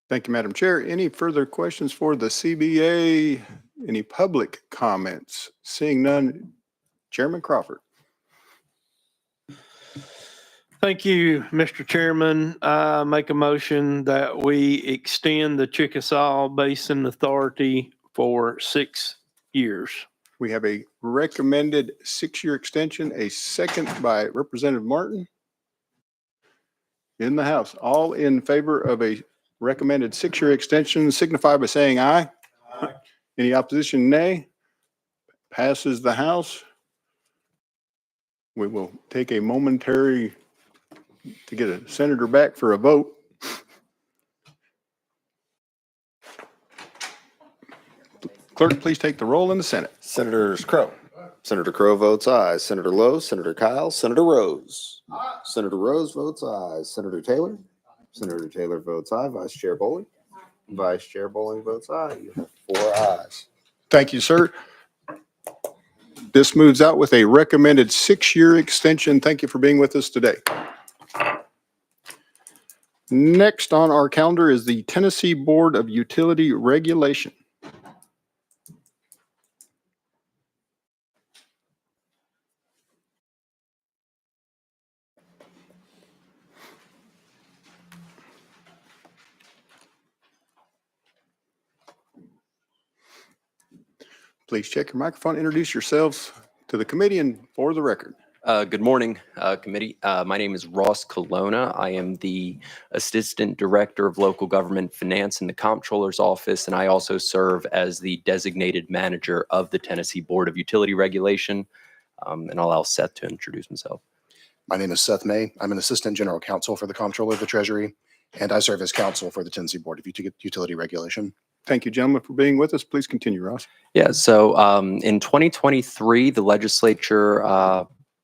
Thank you, Madam Chair. Any further questions for the CBA? Any public comments? Seeing none, Chairman Crawford. Thank you, Mr. Chairman. I make a motion that we extend the Chickasaw Basin Authority for 6 years. We have a recommended 6-year extension, a second by Representative Martin. In the House, all in favor of a recommended 6-year extension signify by saying aye. Aye. Any opposition, nay. Passes the House. We will take a momentary to get a senator back for a vote. Clerk, please take the roll in the Senate. Senators Crow. Senator Crow votes aye. Senator Lowe, Senator Kyle, Senator Rose. Senator Rose votes aye. Senator Taylor. Senator Taylor votes aye. Vice Chair Bowling. Vice Chair Bowling votes aye. You have 4 ayes. Thank you, sir. This moves out with a recommended 6-year extension. Thank you for being with us today. Next on our calendar is the Tennessee Board of Utility Regulation. Please check your microphone, introduce yourselves to the committee and for the record. Good morning, committee. My name is Ross Colonna. I am the Assistant Director of Local Government Finance in the Comptroller's Office, and I also serve as the designated manager of the Tennessee Board of Utility Regulation. And I'll allow Seth to introduce himself. My name is Seth May. I'm an Assistant General Counsel for the Comptroller of the Treasury, and I serve as counsel for the Tennessee Board of Utility Regulation. Thank you, gentlemen, for being with us. Please continue, Ross. Yeah, so in 2023, the legislature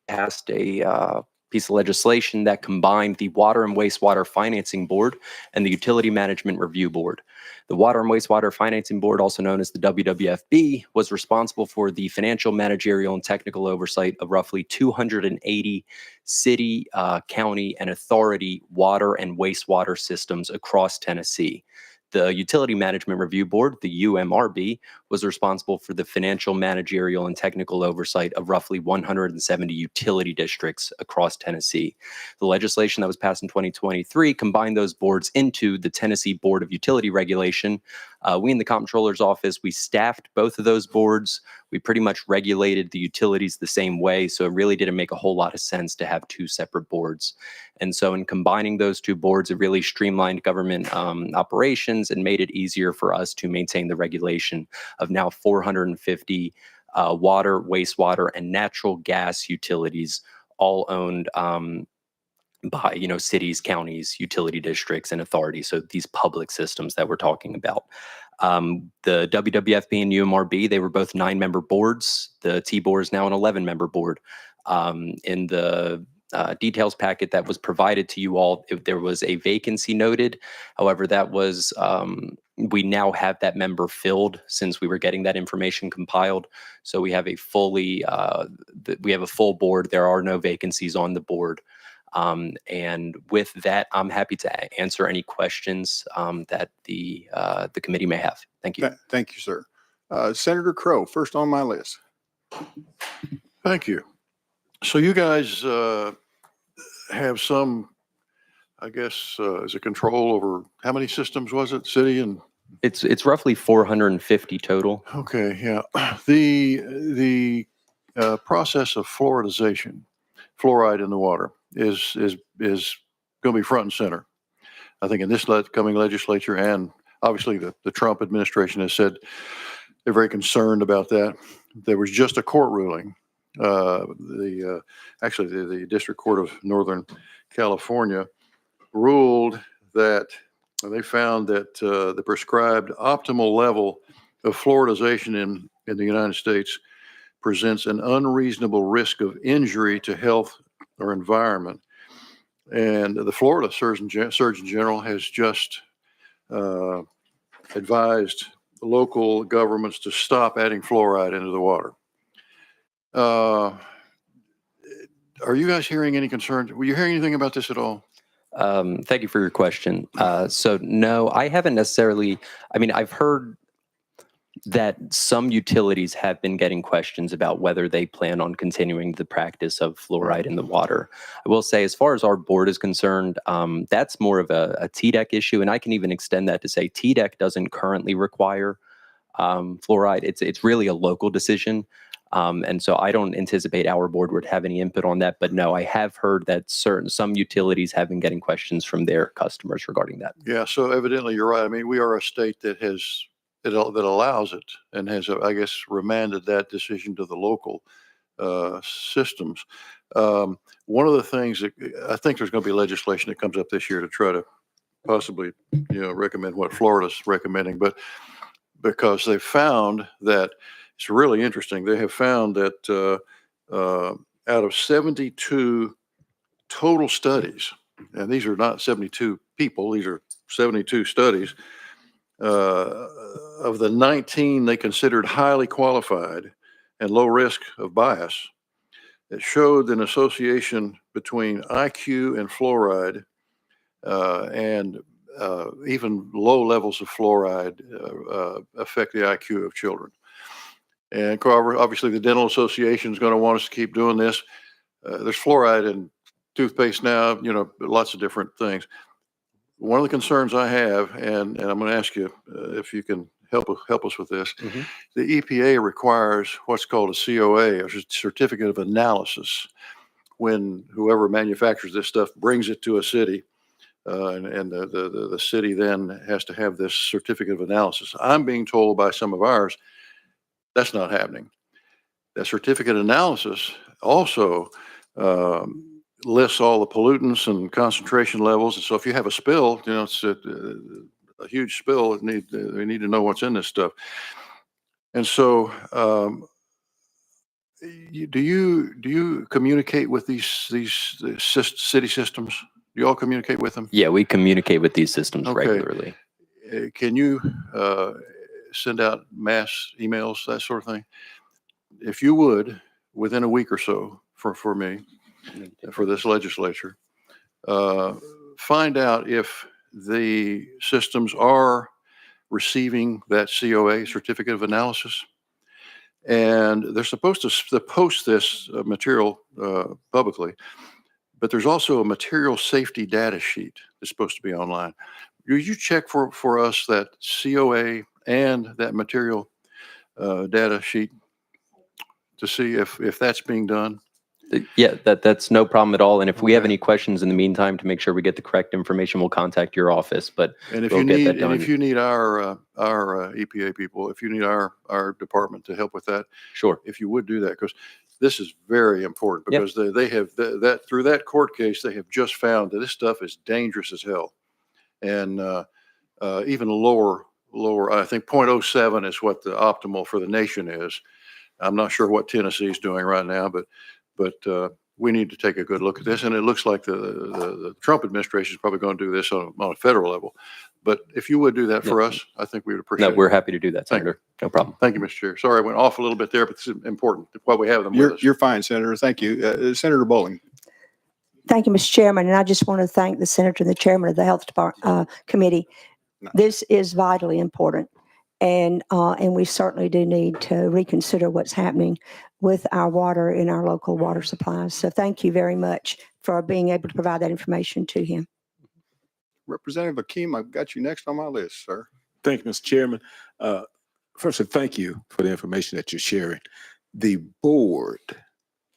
passed a piece of legislation that combined the Water and Wastewater Financing Board and the Utility Management Review Board. The Water and Wastewater Financing Board, also known as the WWFB, was responsible for the financial, managerial, and technical oversight of roughly 280 city, county, and authority water and wastewater systems across Tennessee. The Utility Management Review Board, the UMRB, was responsible for the financial, managerial, and technical oversight of roughly 170 utility districts across Tennessee. The legislation that was passed in 2023 combined those boards into the Tennessee Board of Utility Regulation. We in the Comptroller's Office, we staffed both of those boards. We pretty much regulated the utilities the same way, so it really didn't make a whole lot of sense to have 2 separate boards. And so in combining those 2 boards, it really streamlined government operations and made it easier for us to maintain the regulation of now 450 water, wastewater, and natural gas utilities, all owned by, cities, counties, utility districts, and authorities. So these public systems that we're talking about. The WWFB and UMRB, they were both 9-member boards. The T-Board is now an 11-member board. In the details packet that was provided to you all, there was a vacancy noted. However, that was, we now have that member filled since we were getting that information compiled. So we have a fully, we have a full board. There are no vacancies on the board. And with that, I'm happy to answer any questions that the committee may have. Thank you. Thank you, sir. Senator Crow, first on my list. Thank you. So you guys have some, I guess, is it control over how many systems was it, city and? It's roughly 450 total. Okay, yeah. The process of fluoridization, fluoride in the water, is going to be front and center. I think in this coming legislature, and obviously the Trump administration has said they're very concerned about that. There was just a court ruling. Actually, the District Court of Northern California ruled that they found that the prescribed optimal level of fluoridization in the United States presents an unreasonable risk of injury to health or environment. And the Florida Surgeon General has just advised local governments to stop adding fluoride into the water. Are you guys hearing any concerns? Were you hearing anything about this at all? Thank you for your question. So no, I haven't necessarily, I've heard that some utilities have been getting questions about whether they plan on continuing the practice of fluoride in the water. I will say, as far as our board is concerned, that's more of a TDEC issue, and I can even extend that to say TDEC doesn't currently require fluoride. It's really a local decision. And so I don't anticipate our board would have any input on that. But no, I have heard that some utilities have been getting questions from their customers regarding that. Yeah, so evidently you're right. I mean, we are a state that that allows it and has, I guess, remanded that decision to the local systems. One of the things that I think there's going to be legislation that comes up this year to try to possibly, recommend what Florida's recommending, but because they found that it's really interesting. They have found that out of 72 total studies, and these are not 72 people, these are 72 studies, of the 19 they considered highly qualified and low risk of bias, it showed an association between IQ and fluoride, and even low levels of fluoride affect the IQ of children. And obviously, the Dental Association is going to want us to keep doing this. There's fluoride in toothpaste now, lots of different things. One of the concerns I have, and I'm going to ask you if you can help us with this. The EPA requires what's called a COA, a certificate of analysis, when whoever manufactures this stuff brings it to a city, and the city then has to have this certificate of analysis. I'm being told by some of ours that's not happening. That certificate analysis also lists all the pollutants and concentration levels. And so if you have a spill, it's a huge spill. They need to know what's in this stuff. And so, do you communicate with these city systems? Do you all communicate with them? Yeah, we communicate with these systems Okay. regularly. Can you send out mass emails, that sort of thing? If you would, within a week or so, for me, for this legislature, find out if the systems are receiving that COA, certificate of analysis, and they're supposed to post this material publicly, but there's also a material safety data sheet that's supposed to be online. You check for us that COA and that material data sheet to see if that's being done? Yeah, that's no problem at all. And if we have any questions in the meantime to make sure we get the correct information, we'll contact your office. But And if we'll you get need, that done. and if you need our EPA people, if you need our department to help with that, Sure. if you would do that, because this is very important, Yep. because they have that through that court case, they have just found that this stuff is dangerous as hell. And even lower, I think 0.07 is what the optimal for the nation is. I'm not sure what Tennessee is doing right now, but we need to take a good look at this. And it looks like the Trump administration is probably going to do this on a federal level. But if you would do that for us, I think we would appreciate No, it. we're happy to do that, Thank you. Senator. No problem. Thank you, Mr. Chair. Sorry, I went off a little bit there, but it's important while we have them with us. You're fine, Senator. Thank you. Senator Bowling. Thank you, Mr. Chairman. And I just want to thank the Senator and the Chairman of the Health Committee. This is vitally important. And we certainly do need to reconsider what's happening with our water in our local water supplies. So thank you very much for being able to provide that information to him. Representative Akeem, I've got you next on my list, sir. Thank you, Mr. Chairman. First, thank you for the information that you're sharing. The board,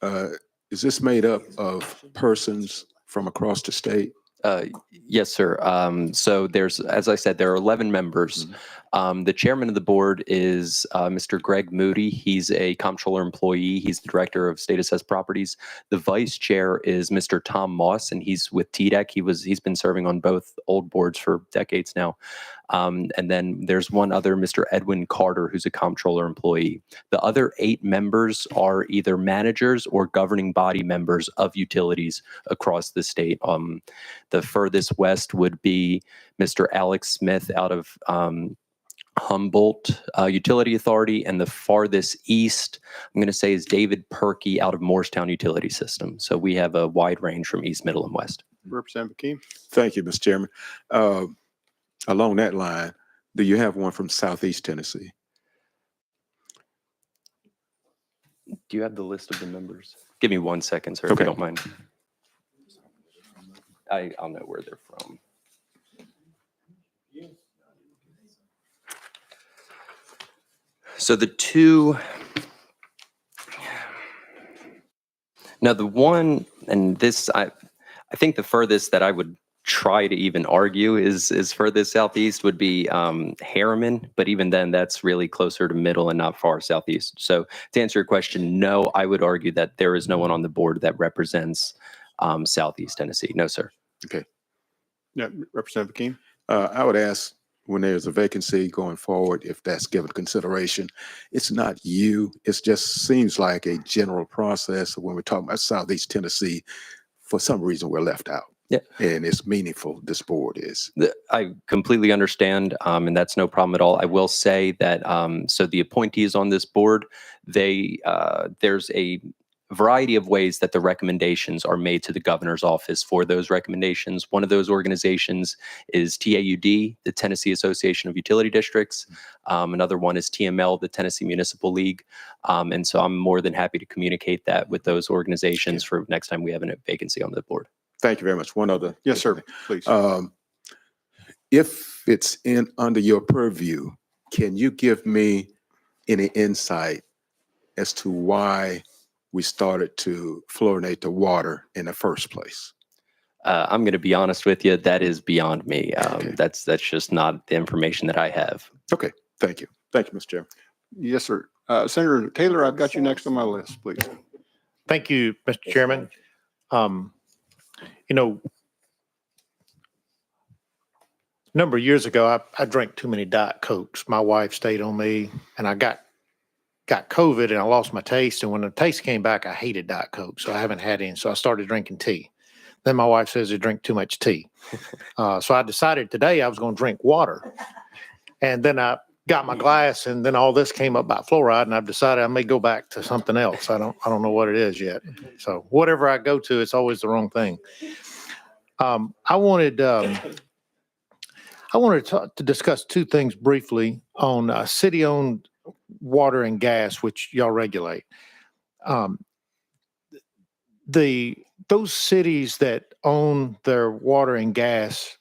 is this made up of persons from across the state? Yes, sir. So there's, as I said, there are 11 members. The chairman of the board is Mr. Greg Moody. He's a comptroller employee. He's the director of state assessed properties. The vice chair is Mr. Tom Moss, and he's with TDEC. He's been serving on both old boards for decades now. And then there's one other, Mr. Edwin Carter, who's a comptroller employee. The other 8 members are either managers or governing body members of utilities across the state. The furthest west would be Mr. Alex Smith out of Humboldt Utility Authority, and the farthest east, I'm going to say, is David Perkey out of Morristown Utility System. So we have a wide range from east, middle, and west. Representative Akeem. Thank you, Mr. Chairman. Along that line, do you have one from Southeast Tennessee? Do you have the list of the members? Give me 1 second, sir, if you don't mind. I'll know where they're from. So the two, now the one, and this, I think the furthest that I would try to even argue is furthest southeast would be Harriman, but even then that's really closer to middle and not far southeast. So to answer your question, no, I would argue that there is no one on the board that represents Southeast Tennessee. No, sir. Okay. Yeah, Representative King. I would ask when there's a vacancy going forward, if that's given consideration. It's not you. It just seems like a general process when we're talking about Southeast Tennessee. For some reason, we're left out. Yeah. And it's meaningful, this board is. I completely understand, and that's no problem at all. I will say that, so the appointees on this board, there's a variety of ways that the recommendations are made to the governor's office for those recommendations. One of those organizations is TAUD, the Tennessee Association of Utility Districts. Another one is TML, the Tennessee Municipal League. And so I'm more than happy to communicate that with those organizations for next time we have a vacancy on the board. Thank you very much. One other. Yes, sir, please. If it's under your purview, can you give me any insight as to why we started to fluorinate the water in the first place? I'm going to be honest with you. That is beyond me. That's just not the information that I have. Okay. Thank you. Thank you, Mr. Chairman. Yes, sir. Senator Taylor, I've got you next on my list, please. Thank you, Mr. Chairman. You know, a number of years ago, I drank too many Diet Cokes. My wife stayed on me, and I got COVID, and I lost my taste. And when the taste came back, I hated Diet Coke, so I haven't had any. So I started drinking tea. Then my wife says I drink too much tea. So I decided today I was going to drink water. And then I got my glass, and then all this came up about fluoride, and I've decided I may go back to something else. I don't know what it is yet. So whatever I go to, it's always the wrong thing. I wanted to discuss two things briefly on city-owned water and gas, which y'all regulate. Those cities that own their water and gas,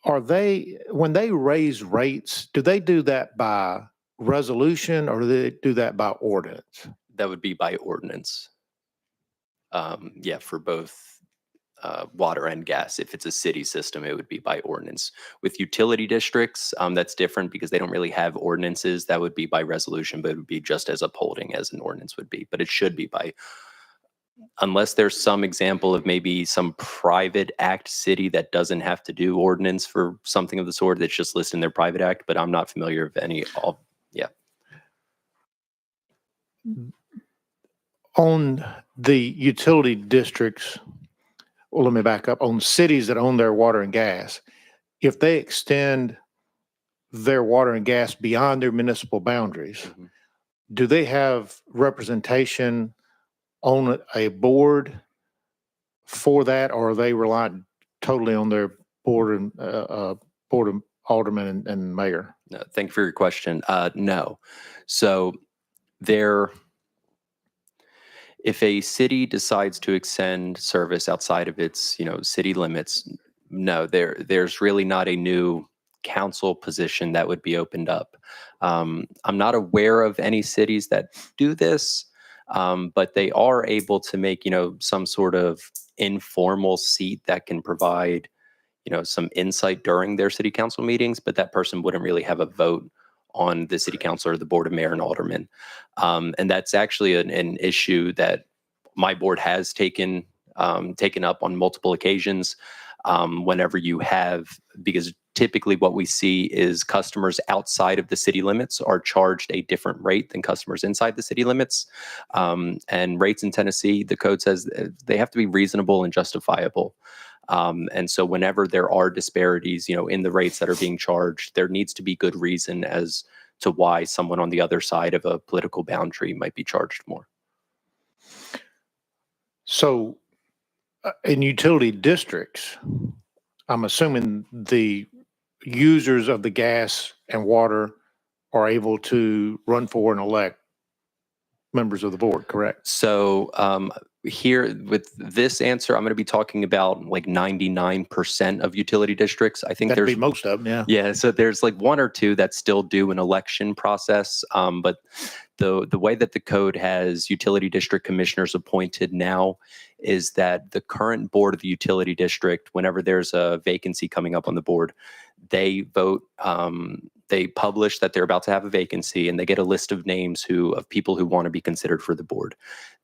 when they raise rates, do they do that by resolution or do they do that by ordinance? That would be by ordinance. Yeah, for both water and gas. If it's a city system, it would be by ordinance. With utility districts, that's different because they don't really have ordinances. That would be by resolution, but it would be just as upholding as an ordinance would be. But it should be by, unless there's some example of maybe some private act city that doesn't have to do ordinance for something of the sort that's just listed in their private act, but I'm not familiar of any. Yeah. On the utility districts, well, let me back up. On cities that own their water and gas, if they extend their water and gas beyond their municipal boundaries, do they have representation on a board for that, or are they reliant totally on their board and board of aldermen and mayor? No, thank you for your question. No. So if a city decides to extend service outside of its, city limits, no, there's really not a new council position that would be opened up. I'm not aware of any cities that do this, but they are able to make, some sort of informal seat that can provide, some insight during their city council meetings, but that person wouldn't really have a vote on the city council or the board of mayor and aldermen. And that's actually an issue that my board has taken up on multiple occasions whenever you have, because typically what we see is customers outside of the city limits are charged a different rate than customers inside the city limits. And rates in Tennessee, the code says they have to be reasonable and justifiable. And so whenever there are disparities, in the rates that are being charged, there needs to be good reason as to why someone on the other side of a political boundary might be charged more. So in utility districts, I'm assuming the users of the gas and water are able to run for and elect members of the board, correct? So here with this answer, I'm going to be talking about like 99% of utility districts. I think That'd there's be most of them, yeah. Yeah, so there's like one or two that still do an election process, but The way that the code has utility district commissioners appointed now is that the current board of the utility district, whenever there's a vacancy coming up on the board, they vote, they publish that they're about to have a vacancy, and they get a list of names of people who want to be considered for the board.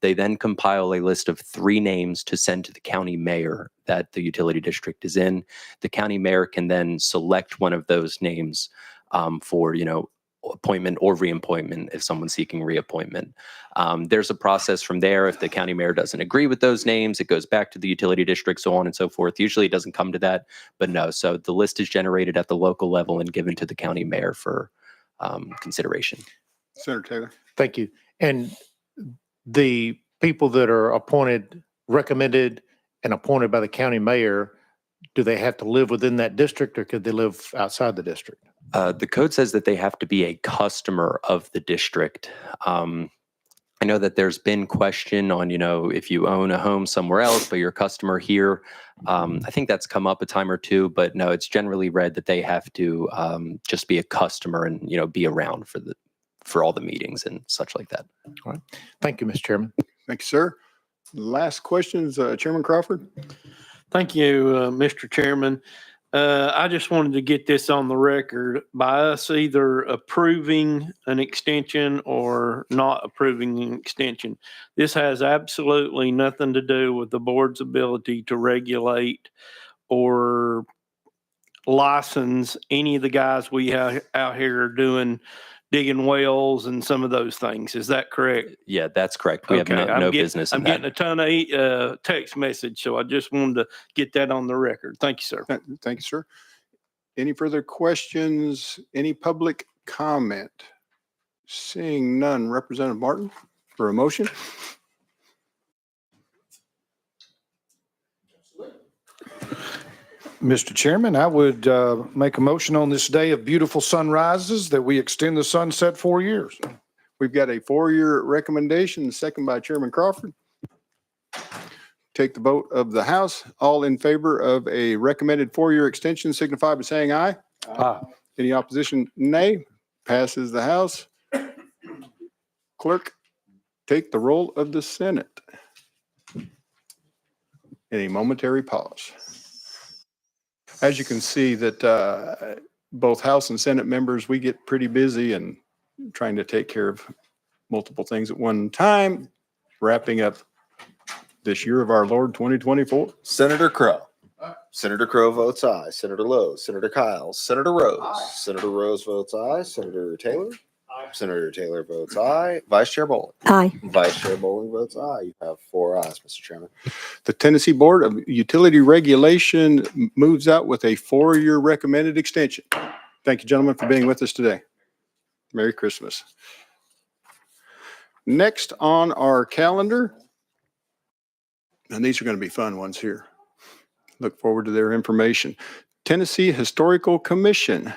They then compile a list of 3 names to send to the county mayor that the utility district is in. The county mayor can then select one of those names for, appointment or reappointment if someone's seeking reappointment. There's a process from there. If the county mayor doesn't agree with those names, it goes back to the utility district, so on and so forth. Usually it doesn't come to that, but no. So the list is generated at the local level and given to the county mayor for consideration. Senator Taylor. Thank you. And the people that are appointed, recommended and appointed by the county mayor, do they have to live within that district or could they live outside the district? The code says that they have to be a customer of the district. I know that there's been question on, if you own a home somewhere else, but you're a customer here. I think that's come up a time or two, but no, it's generally read that they have to just be a customer and, be around for all the meetings and such like that. All right. Thank you, Mr. Chairman. Thank you, sir. Last questions, Chairman Crawford. Thank you, Mr. Chairman. I just wanted to get this on the record by us either approving an extension or not approving an extension. This has absolutely nothing to do with the board's ability to regulate or license any of the guys we have out here doing digging wells and some of those things. Is that correct? Yeah, that's correct. We have no business in I'm that. getting a ton of text message, so I just wanted to get that on the record. Thank you, sir. Thank you, sir. Any further questions? Any public comment? Seeing none. Representative Martin for a motion. Mr. Chairman, I would make a motion on this day of beautiful sunrises that we extend the sunset 4 years. We've got a 4-year recommendation, second by Chairman Crawford. Take the vote of the House. All in favor of a recommended 4-year extension signify by saying aye. Aye. Any opposition? Nay. Passes the House. Clerk, take the roll of the Senate. In a momentary pause. As you can see that both House and Senate members, we get pretty busy and trying to take care of multiple things at one time, wrapping up this year of our Lord 2024. Senator Crow. Senator Crow votes aye. Senator Lowe, Senator Kyles, Senator Rose. Senator Rose votes aye. Senator Taylor. Senator Taylor votes aye. Vice Chair Bowling. Aye. Vice Chair Bowling votes aye. You have 4 ayes, Mr. Chairman. The Tennessee Board of Utility Regulation moves out with a 4-year recommended extension. Thank you, gentlemen, for being with us today. Merry Christmas. Next on our calendar, and these are going to be fun ones here. Look forward to their information. Tennessee Historical Commission.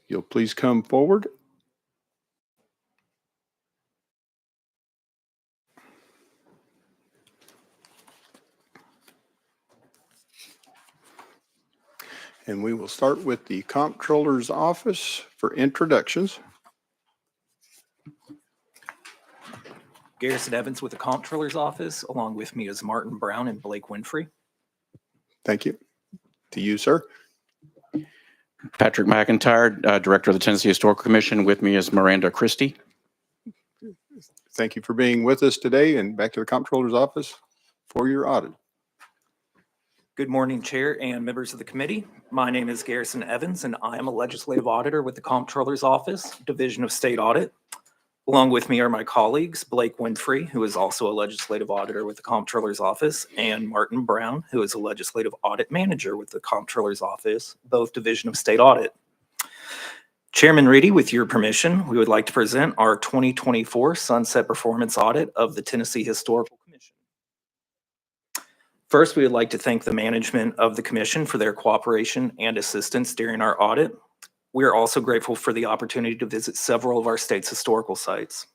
You'll please come forward. And we will start with the Comptroller's Office for introductions. Garrison Evans with the Comptroller's Office. Along with me is Martin Brown and Blake Winfrey. Thank you. To you, sir. Patrick McIntyre, Director of the Tennessee Historical Commission. With me is Miranda Christie. Thank you for being with us today, and back to the Comptroller's Office for your audit. Good morning, Chair and members of the committee. My name is Garrison Evans, and I am a legislative auditor with the Comptroller's Office, Division of State Audit. Along with me are my colleagues, Blake Winfrey, who is also a legislative auditor with the Comptroller's Office, and Martin Brown, who is a legislative audit manager with the Comptroller's Office, both Division of State Audit. Chairman Reedy, with your permission, we would like to present our 2024 Sunset Performance Audit of the Tennessee Historical Commission. First, we would like to thank the management of the Commission for their cooperation and assistance during our audit. We are also grateful for the opportunity to visit several of our state's historical sites.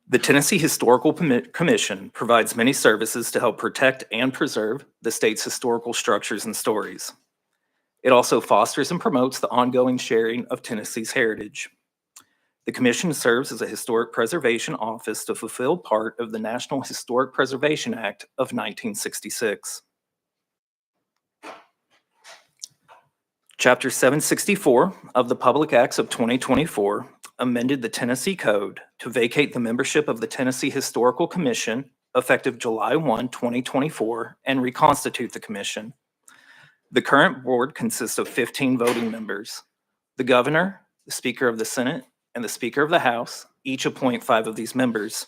The Tennessee Historical Commission provides many services to help protect and preserve the state's historical structures and stories. It also fosters and promotes the ongoing sharing of Tennessee's heritage. The Commission serves as a historic preservation office to fulfill part of the National Historic Preservation Act of 1966. Chapter 764 of the Public Acts of 2024 amended the Tennessee Code to vacate the membership of the Tennessee Historical Commission effective July 1, 2024, and reconstitute the commission. The current board consists of 15 voting members. The governor, the Speaker of the Senate, and the Speaker of the House each appoint 5 of these members.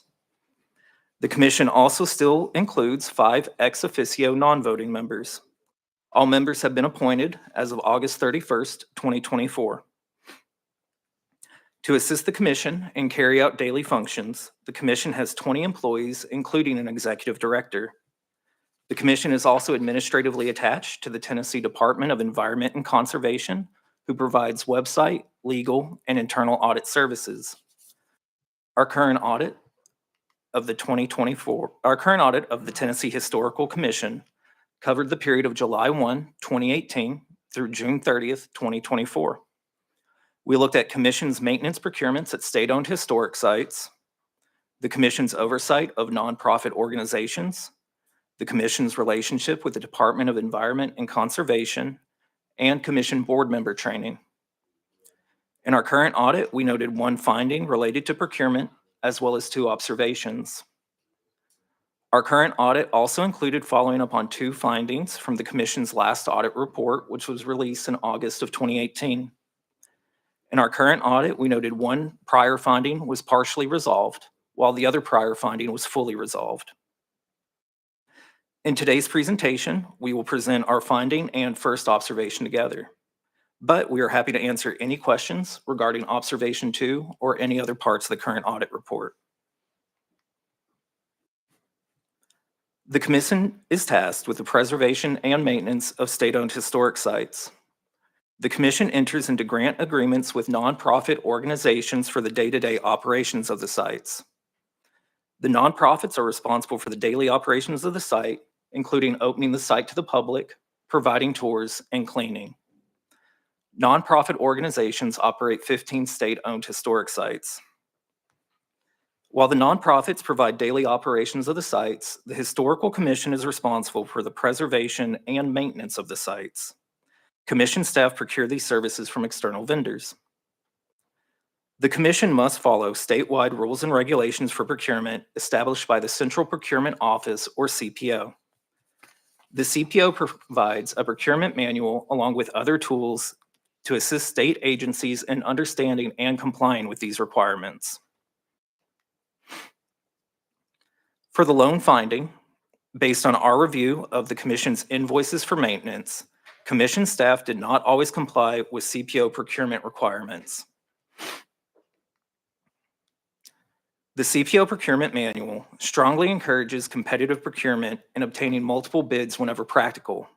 The commission also still includes 5 ex officio non-voting members. All members have been appointed as of August 31st, 2024. To assist the commission and carry out daily functions, the commission has 20 employees, including an executive director. The commission is also administratively attached to the Tennessee Department of Environment and Conservation, who provides website, legal, and internal audit services. Our current audit of the Tennessee Historical Commission covered the period of July 1, 2018 through June 30th, 2024. We looked at Commission's maintenance procurements at state-owned historic sites, the Commission's oversight of nonprofit organizations, the Commission's relationship with the Department of Environment and Conservation, and Commission board member training. In our current audit, we noted 1 finding related to procurement, as well as 2 observations. Our current audit also included following up on 2 findings from the Commission's last audit report, which was released in August of 2018. In our current audit, we noted 1 prior finding was partially resolved, while the other prior finding was fully resolved. In today's presentation, we will present our finding and first observation together, but we are happy to answer any questions regarding observation 2 or any other parts of the current audit report. The Commission is tasked with the preservation and maintenance of state-owned historic sites. The Commission enters into grant agreements with nonprofit organizations for the day-to-day operations of the sites. The nonprofits are responsible for the daily operations of the site, including opening the site to the public, providing tours, and cleaning. Nonprofit organizations operate 15 state-owned historic sites. While the nonprofits provide daily operations of the sites, the Historical Commission is responsible for the preservation and maintenance of the sites. Commission staff procure these services from external vendors. The Commission must follow statewide rules and regulations for procurement established by the Central Procurement Office, or CPO. The CPO provides a procurement manual along with other tools to assist state agencies in understanding and complying with these requirements. For the loan finding, based on our review of the Commission's invoices for maintenance, Commission staff did not always comply with CPO procurement requirements. The CPO procurement manual strongly encourages competitive procurement and obtaining multiple bids whenever practical.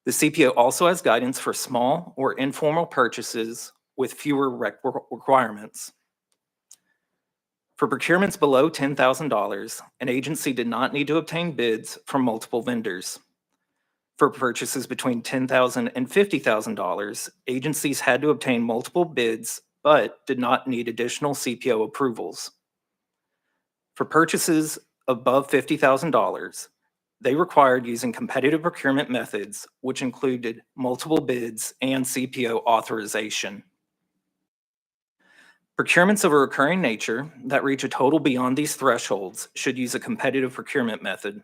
The CPO also has guidance for small or informal purchases with fewer requirements. For procurements below $10,000, an agency did not need to obtain bids from multiple vendors. For purchases between $10,000 and $50,000, agencies had to obtain multiple bids, but did not need additional CPO approvals. For purchases above $50,000, they required using competitive procurement methods, which included multiple bids and CPO authorization. Procurements of a recurring nature that reach a total beyond these thresholds should use a competitive procurement method.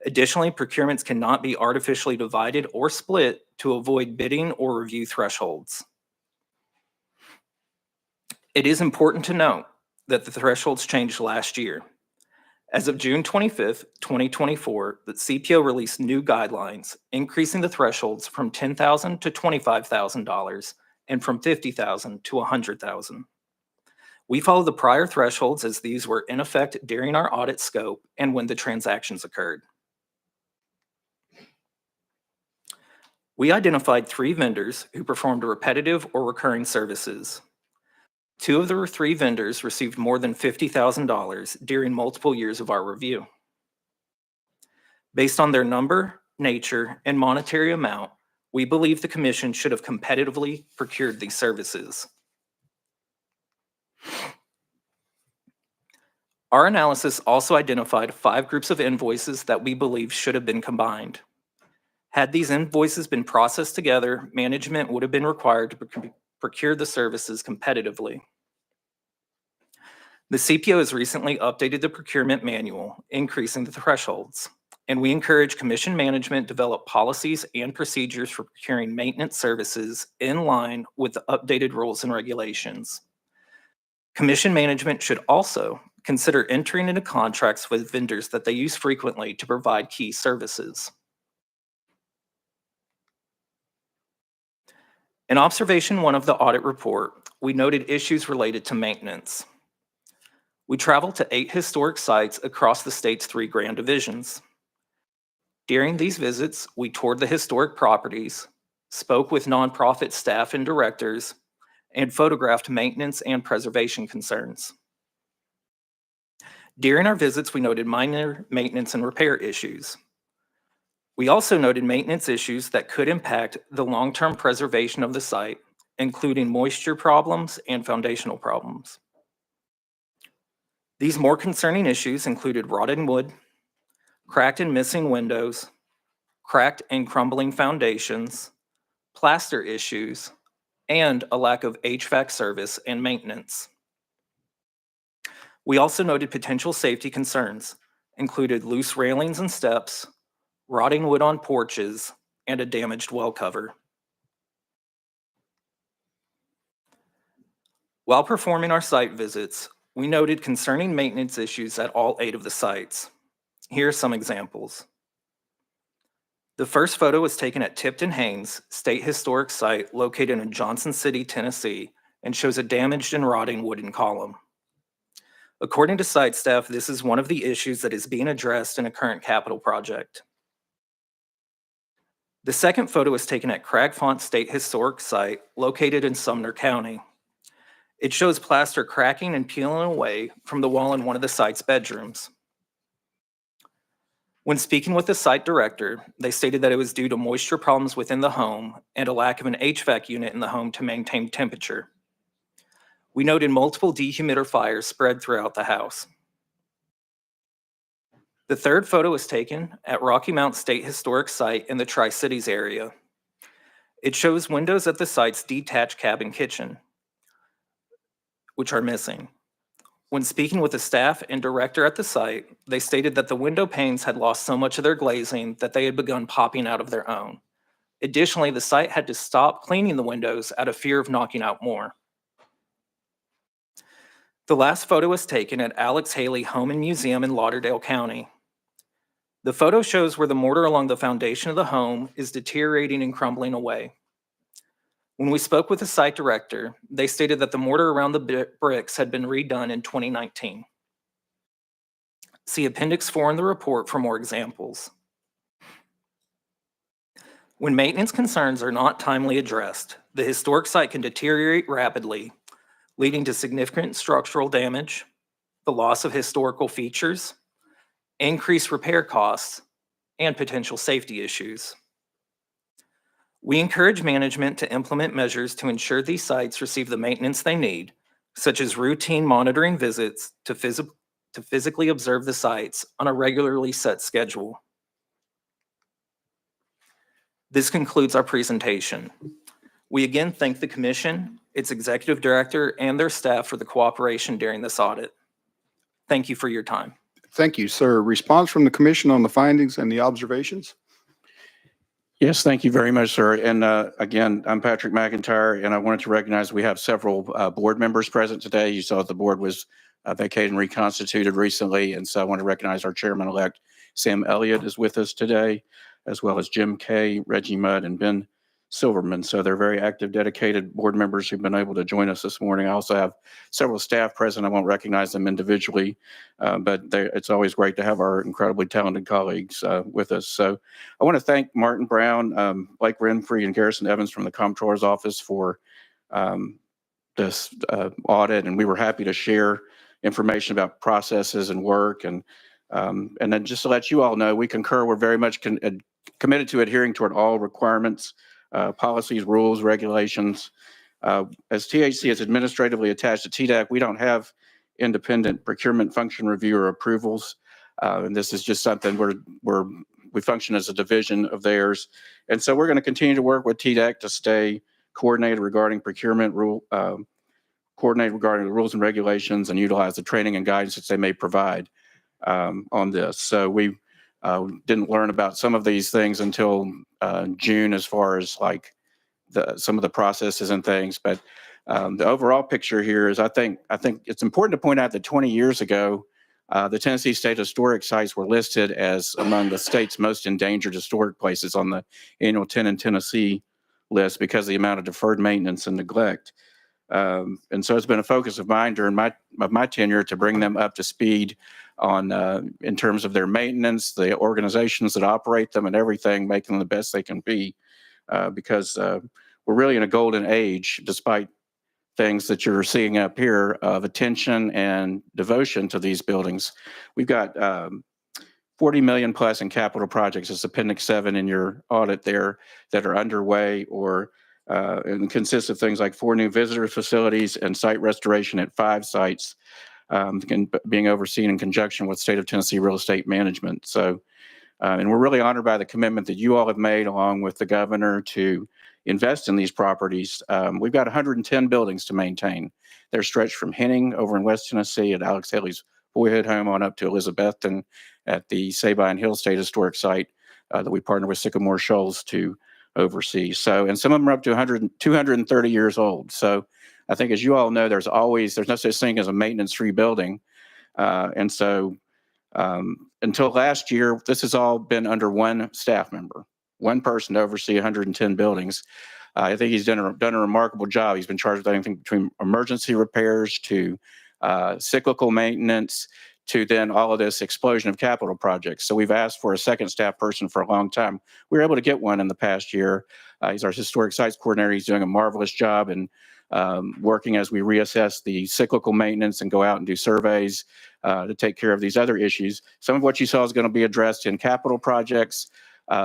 Additionally, procurements cannot be artificially divided or split to avoid bidding or review thresholds. It is important to note that the thresholds changed last year. As of June 25th, 2024, the CPO released new guidelines, increasing the thresholds from $10,000 to $25,000 and from $50,000 to $100,000. We follow the prior thresholds as these were in effect during our audit scope and when the transactions occurred. We identified 3 vendors who performed repetitive or recurring services. 2 of the 3 vendors received more than $50,000 during multiple years of our review. Based on their number, nature, and monetary amount, We believe the commission should have competitively procured these services. Our analysis also identified 5 groups of invoices that we believe should have been combined. Had these invoices been processed together, management would have been required to procure the services competitively. The CPO has recently updated the procurement manual, increasing the thresholds, and we encourage commission management to develop policies and procedures for procuring maintenance services in line with the updated rules and regulations. Commission management should also consider entering into contracts with vendors that they use frequently to provide key services. In observation 1 of the audit report, we noted issues related to maintenance. We traveled to 8 historic sites across the state's 3 grand divisions. During these visits, we toured the historic properties, spoke with nonprofit staff and directors, and photographed maintenance and preservation concerns. During our visits, we noted minor maintenance and repair issues. We also noted maintenance issues that could impact the long-term preservation of the site, including moisture problems and foundational problems. These more concerning issues included rotted wood, cracked and missing windows, cracked and crumbling foundations, plaster issues, and a lack of HVAC service and maintenance. We also noted potential safety concerns, included loose railings and steps, rotting wood on porches, and a damaged well cover. While performing our site visits, we noted concerning maintenance issues at all 8 of the sites. Here are some examples. The first photo was taken at Tipton Haynes State Historic Site located in Johnson City, Tennessee, and shows a damaged and rotting wooden column. According to site staff, this is one of the issues that is being addressed in a current capital project. The second photo was taken at Cragfont State Historic Site located in Sumner County. It shows plaster cracking and peeling away from the wall in one of the site's bedrooms. When speaking with the site director, they stated that it was due to moisture problems within the home and a lack of an HVAC unit in the home to maintain temperature. We noted multiple dehumidifiers spread throughout the house. The third photo was taken at Rocky Mount State Historic Site in the Tri-Cities area. It shows windows at the site's detached cabin kitchen, which are missing. When speaking with the staff and director at the site, they stated that the window panes had lost so much of their glazing that they had begun popping out of their own. Additionally, the site had to stop cleaning the windows out of fear of knocking out more. The last photo was taken at Alex Haley Home and Museum in Lauderdale County. The photo shows where the mortar along the foundation of the home is deteriorating and crumbling away. When we spoke with the site director, they stated that the mortar around the bricks had been redone in 2019. See Appendix 4 in the report for more examples. When maintenance concerns are not timely addressed, the historic site can deteriorate rapidly, leading to significant structural damage, the loss of historical features, increased repair costs, and potential safety issues. We encourage management to implement measures to ensure these sites receive the maintenance they need, such as routine monitoring visits to physically observe the sites on a regularly set schedule. This concludes our presentation. We again thank the Commission, its Executive Director, and their staff for the cooperation during this audit. Thank you for your time. Thank you, sir. Response from the commission on the findings and the observations? Yes, thank you very much, sir. And again, I'm Patrick McIntyre, and I wanted to recognize we have several board members present today. You saw the board was vacated and reconstituted recently, and so I want to recognize our chairman-elect, Sam Elliott, is with us today, as well as Jim Kay, Reggie Mudd, and Ben Silverman. So they're very active, dedicated board members who've been able to join us this morning. I also have several staff present. I won't recognize them individually, but it's always great to have our incredibly talented colleagues with us. So I want to thank Martin Brown, Blake Renfrey, and Garrison Evans from the Comptroller's Office for this audit, and we were happy to share information about processes and work. And then just to let you all know, we concur, we're very much committed to adhering toward all requirements policies, rules, regulations. As THC is administratively attached to TDEC, we don't have independent procurement function review or approvals. And this is just something we function as a division of theirs. And so we're going to continue to work with TDEC to stay coordinated regarding procurement coordinate regarding the rules and regulations and utilize the training and guidance that they may provide on this. So we didn't learn about some of these things until June, as far as like some of the processes and things. But the overall picture here is I think it's important to point out that 20 years ago, the Tennessee State Historic Sites were listed as among the state's most endangered historic places on the annual 10 in Tennessee list because of the amount of deferred maintenance and neglect. And so it's been a focus of mine during my tenure to bring them up to speed on in terms of their maintenance, the organizations that operate them, and everything, making them the best they can be, because we're really in a golden age, despite things that you're seeing up here of attention and devotion to these buildings. We've got 40 million plus in capital projects, as Appendix 7 in your audit there, that are underway or and consists of things like 4 new visitor facilities and site restoration at 5 sites, being overseen in conjunction with State of Tennessee Real Estate Management. So, and we're really honored by the commitment that you all have made, along with the governor, to invest in these properties. We've got 110 buildings to maintain. They're stretched from Henning over in West Tennessee at Alex Haley's boyhood home on up to Elizabethton at the Sabine Hill State Historic Site that we partner with Sycamore Shoals to oversee. So, and some of them are up to 230 years old. So I think, as you all know, there's no such thing as a maintenance-free building. And so until last year, this has all been under one staff member, one person to oversee 110 buildings. I think he's done a remarkable job. He's been charged with anything between emergency repairs to cyclical maintenance to then all of this explosion of capital projects. So we've asked for a second staff person for a long time. We were able to get one in the past year. He's our historic sites coordinator. He's doing a marvelous job and working as we reassess the cyclical maintenance and go out and do surveys to take care of these other issues. Some of what you saw is going to be addressed in capital projects.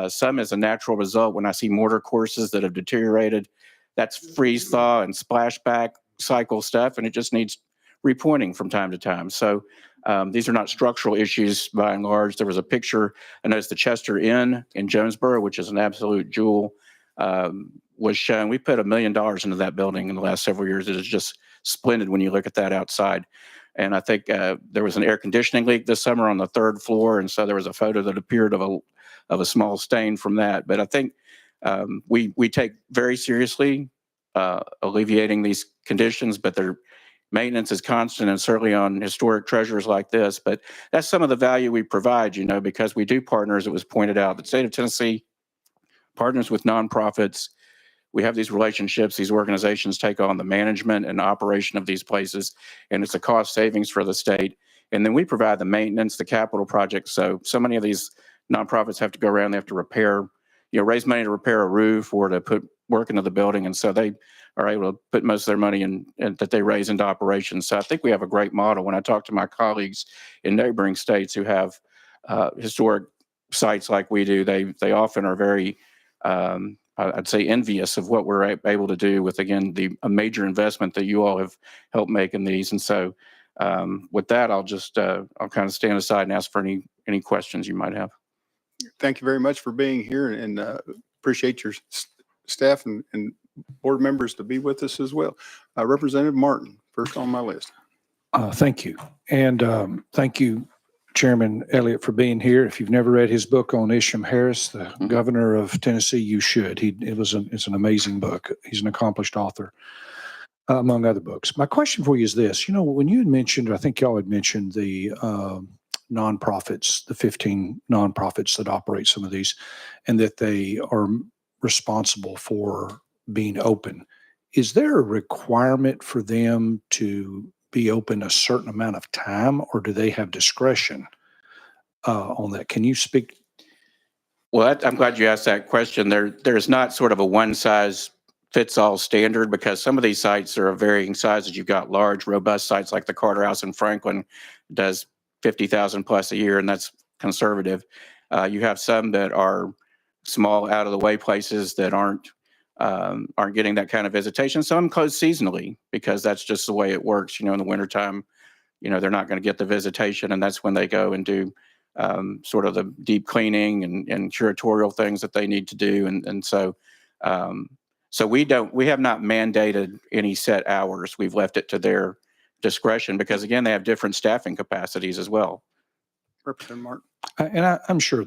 Some as a natural result, when I see mortar courses that have deteriorated, that's freeze thaw and splashback cycle stuff, and it just needs repointing from time to time. So these are not structural issues by and large. There was a picture, I noticed the Chester Inn in Jonesboro, which is an absolute jewel, was shown. We put $1 million into that building in the last several years. It is just splendid when you look at that outside. And I think there was an air conditioning leak this summer on the 3rd floor, and so there was a photo that appeared of a small stain from that. But I think we take very seriously alleviating these conditions, but their maintenance is constant, and certainly on historic treasures like this. But that's some of the value we provide, because we do partner, as it was pointed out. The state of Tennessee partners with nonprofits. We have these relationships. These organizations take on the management and operation of these places, and it's a cost savings for the state. And then we provide the maintenance, the capital projects. So many of these nonprofits have to go around, they have to repair, raise money to repair a roof or to put work into the building. And so they are able to put most of their money in that they raise into operations. So I think we have a great model. When I talk to my colleagues in neighboring states who have historic sites like we do, they often are very, I'd say, envious of what we're able to do with, again, a major investment that you all have helped make in these. And so with that, I'll just, I'll kind of stand aside and ask for any questions you might have. Thank you very much for being here, and appreciate your staff and board members to be with us as well. Representative Martin, first on my list. Thank you. And thank you, Chairman Elliott, for being here. If you've never read his book on Isham Harris, the governor of Tennessee, you should. It's an amazing book. He's an accomplished author, among other books. My question for you is this. When you had mentioned, I think y'all had mentioned the nonprofits, the 15 nonprofits that operate some of these, and that they are responsible for being open. Is there a requirement for them to be open a certain amount of time, or do they have discretion on that? Can you speak? Well, I'm glad you asked that question. There's not sort of a one-size-fits-all standard, because some of these sites are of varying sizes. You've got large, robust sites like the Carter House in Franklin, does 50,000 plus a year, and that's conservative. You have some that are small, out-of-the-way places that aren't aren't getting that kind of visitation. Some close seasonally because that's just the way it works. In the wintertime, they're not going to get the visitation, and that's when they go and do sort of the deep cleaning and curatorial things that they need to do. So we have not mandated any set hours. We've left it to their discretion because, again, they have different staffing capacities as well. Representative Martin. And I'm sure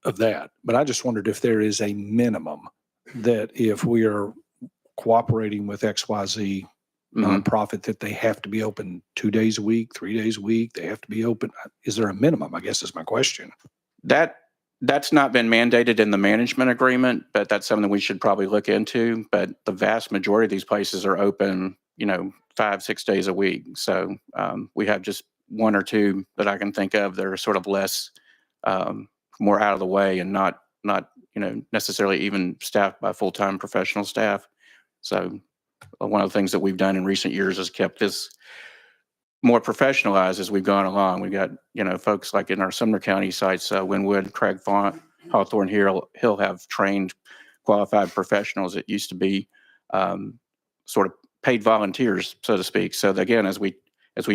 of that, but I just wondered if there is a minimum that if we are cooperating with XYZ nonprofit that they have to be open 2 days a week, 3 days a week, they have to be open. Is there a minimum, I guess is my question. That's not been mandated in the management agreement, but that's something we should probably look into. But the vast majority of these places are open, 5-6 days a week. So we have just one or two that I can think of that are sort of less, more out of the way and not necessarily even staffed by full-time professional staff. So one of the things that we've done in recent years is kept this more professionalized as we've gone along. We got, folks like in our Sumner County sites, Wynwood, Craig Font, Hawthorne Hill have trained qualified professionals. It used to be sort of paid volunteers, so to speak. So again, as we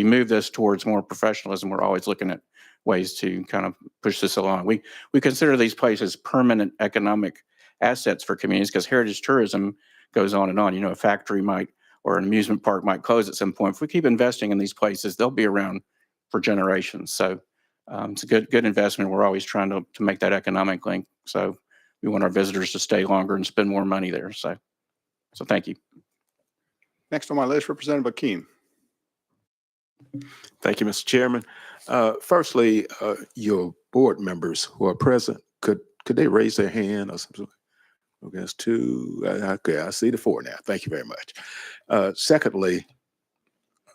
move this towards more professionalism, we're always looking at ways to kind of push this along. We consider these places permanent economic assets for communities because heritage tourism goes on and on. A factory or an amusement park might close at some point. If we keep investing in these places, they'll be around for generations. So it's a good investment. We're always trying to make that economic link. So we want our visitors to stay longer and spend more money there. So thank you. Next on my list, Representative Akeem. Thank you, Mr. Chairman. Firstly, your board members who are present, could they raise their hand or something? Okay, that's two. Okay, I see the four now. Thank you very much. Secondly,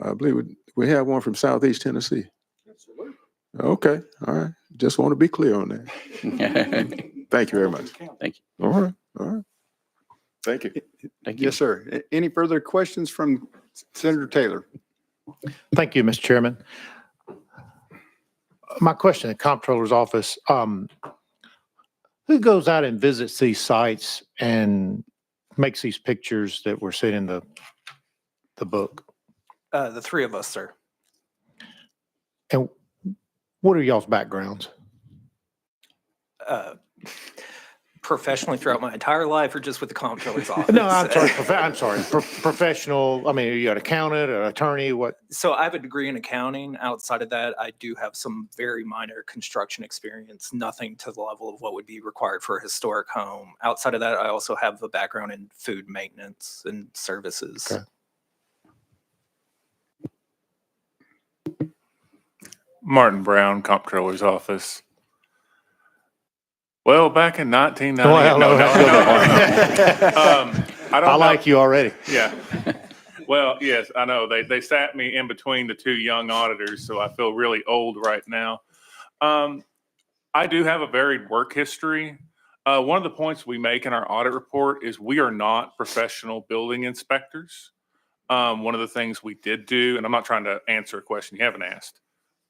I believe we have one from Southeast Tennessee. Okay, all right. Just want to be clear on that. Thank you very much. Thank you. All right. Thank you. Thank you. Yes, sir. Any further questions from Senator Taylor? Thank you, Mr. Chairman. My question, the comptroller's office, who goes out and visits these sites and makes these pictures that were seen in the book? The three of us, sir. And what are y'all's backgrounds? Professionally throughout my entire life or just with the comptroller's office? No, I'm sorry. I'm sorry. Professional. I mean, are you an accountant, an attorney? What? So I have a degree in accounting. Outside of that, I do have some very minor construction experience, nothing to the level of what would be required for a historic home. Outside of that, I also have a background in food maintenance and services. Okay. Martin Brown, Comptroller's Office. Well, back in 1990, I like you already. Yeah. Well, yes, I know. They sat me in between the two young auditors, so I feel really old right now. I do have a varied work history. One of the points we make in our audit report is we are not professional building inspectors. One of the things we did do, and I'm not trying to answer a question you haven't asked,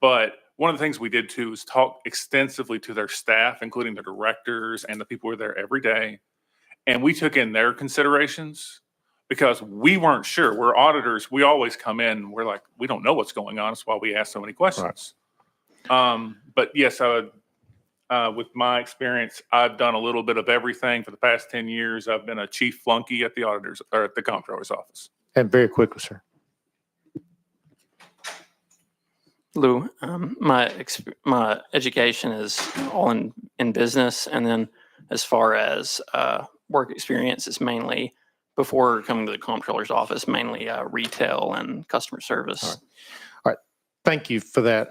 but one of the things we did too is talk extensively to their staff, including the directors and the people who are there every day. And we took in their considerations because we weren't sure. We're auditors. We always come in. We're like, we don't know what's going on. That's why we ask so many questions. Right. But yes, I would, with my experience, I've done a little bit of everything for the past 10 years. I've been a chief flunky at the auditors or at the comptroller's office. And very quickly, sir. Lou, my education is all in business, and then as far as work experience, it's mainly before coming to the comptroller's office, mainly retail and customer service. All right. Thank you for that,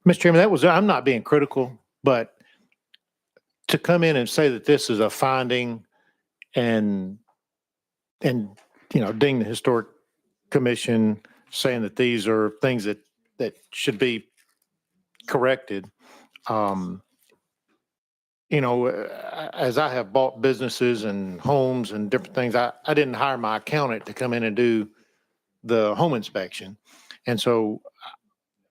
Mr. Chairman. I'm not being critical, but to come in and say that this is a finding and ding the Historic Commission saying that these are things that should be corrected. As I have bought businesses and homes and different things, I didn't hire my accountant to come in and do the home inspection. And so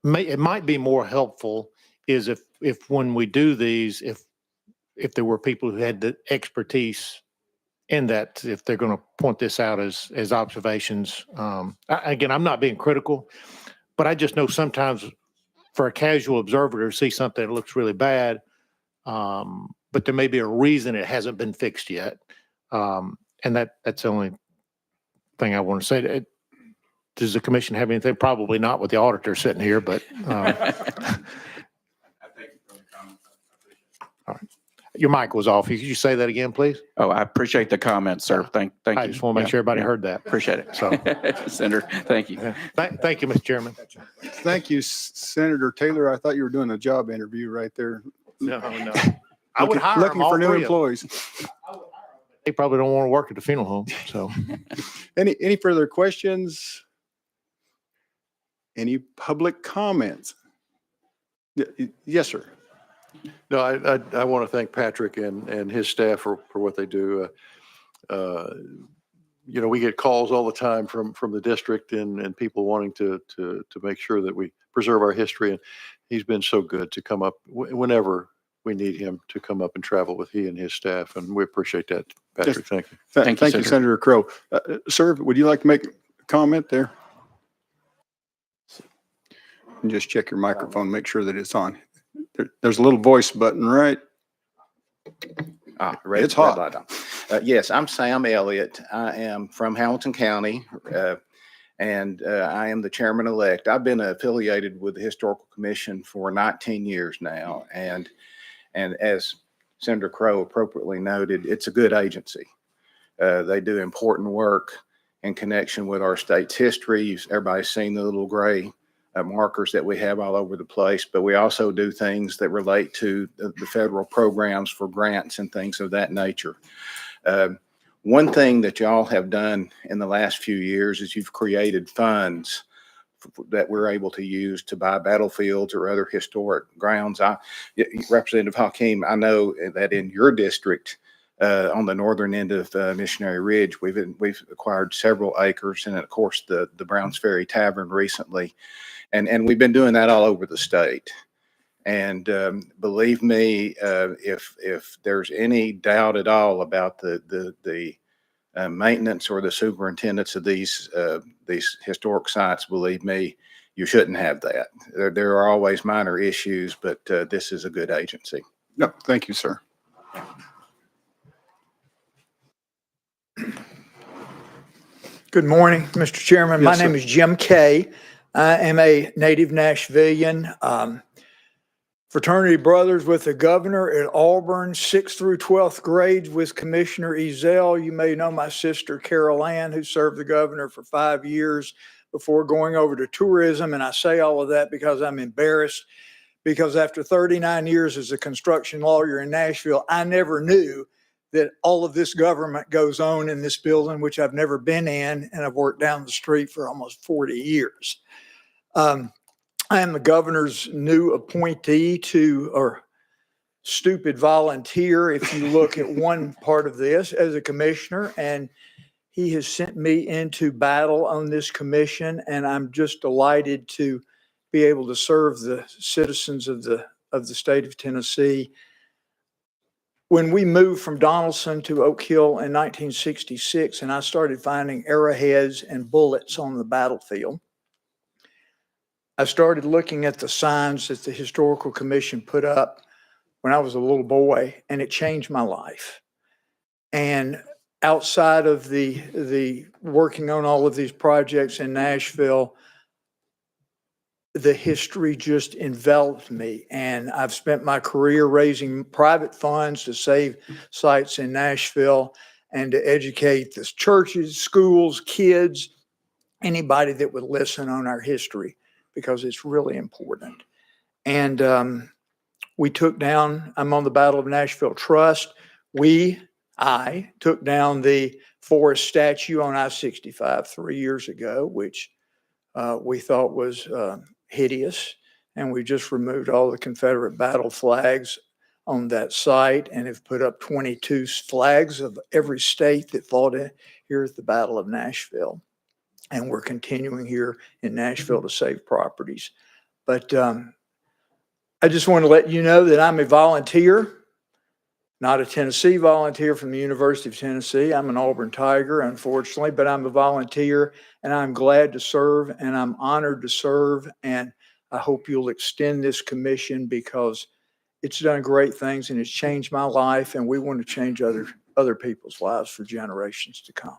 it might be more helpful is if when we do these, if there were people who had the expertise in that if they're going to point this out as observations, again, I'm not being critical, but I just know sometimes for a casual observer to see something that looks really bad, but there may be a reason it hasn't been fixed yet. And that's the only thing I want to say. Does the commission have anything? Probably not with the auditor sitting here, but all right. Your mic was off. Could you say that again, please? Oh, I appreciate the comments, sir. Thank you. I just want to make sure everybody heard that. Appreciate it. So, Senator, thank you. thank you, Mr. Chairman. Thank you, Senator Taylor. I thought you were doing a job interview right there. No. I would hire Looking them, all for new three of them. employees. They probably don't want to work at the funeral home, so. Any further questions? Any public comments? Yes, sir. No, I want to thank Patrick and his staff for what they do. You know, we get calls all the time from the district and people wanting to make sure that we preserve our history. And he's been so good to come up whenever we need him to come up and travel with he and his staff. And we appreciate that, Patrick. Thank you. Thank you, Senator Crow. Sir, would you like to make a comment there? And just check your microphone, make sure that it's on. There's a little voice button, right? It's hot. Yes, I'm Sam Elliott. I am from Hamilton County, and I am the chairman-elect. I've been affiliated with the Historical Commission for 19 years now, and as Senator Crow appropriately noted, it's a good agency. They do important work in connection with our state's history. Everybody's seen the little gray markers that we have all over the place, but we also do things that relate to the federal programs for grants and things of that nature. One thing that y'all have done in the last few years is you've created funds that we're able to use to buy battlefields or other historic grounds. Representative Hakeem, I know that in your district, on the northern end of Missionary Ridge, we've acquired several acres, and of course the Browns Ferry Tavern recently. And we've been doing that all over the state. And believe me, if there's any doubt at all about the maintenance or the superintendence of these historic sites, believe me, you shouldn't have that. There are always minor issues, but this is a good agency. No, thank you, sir. Good morning, Mr. Chairman. My Yes, name sir. is Jim Kay. I am a native Nashvilleian, fraternity brothers with the governor at Auburn, 6th through 12th grades with Commissioner Ezell. You may know my sister Carol Ann, who served the governor for 5 years before going over to tourism. And I say all of that because I'm embarrassed, because after 39 years as a construction lawyer in Nashville, I never knew that all of this government goes on in this building, which I've never been in, and I've worked down the street for almost 40 years. I am the governor's new appointee or stupid volunteer, if you look at one part of this, as a commissioner, and he has sent me into battle on this commission, and I'm just delighted to be able to serve the citizens of the state of Tennessee. When we moved from Donaldson to Oak Hill in 1966, and I started finding arrowheads and bullets on the battlefield, I started looking at the signs that the Historical Commission put up when I was a little boy, and it changed my life. And outside of the working on all of these projects in Nashville, the history just enveloped me. And I've spent my career raising private funds to save sites in Nashville and to educate the churches, schools, kids, anybody that would listen on our history, because it's really important. And we took down, I'm on the Battle of Nashville Trust. I took down the Forrest statue on I-65 3 years ago, which we thought was hideous. And we just removed all the Confederate battle flags on that site and have put up 22 flags of every state that fought here at the Battle of Nashville. And we're continuing here in Nashville to save properties. But I just want to let you know that I'm a volunteer. not a Tennessee volunteer from the University of Tennessee. I'm an Auburn Tiger, unfortunately, but I'm a volunteer and I'm glad to serve and I'm honored to serve. And I hope you'll extend this commission because it's done great things and it's changed my life, and we want to change other people's lives for generations to come.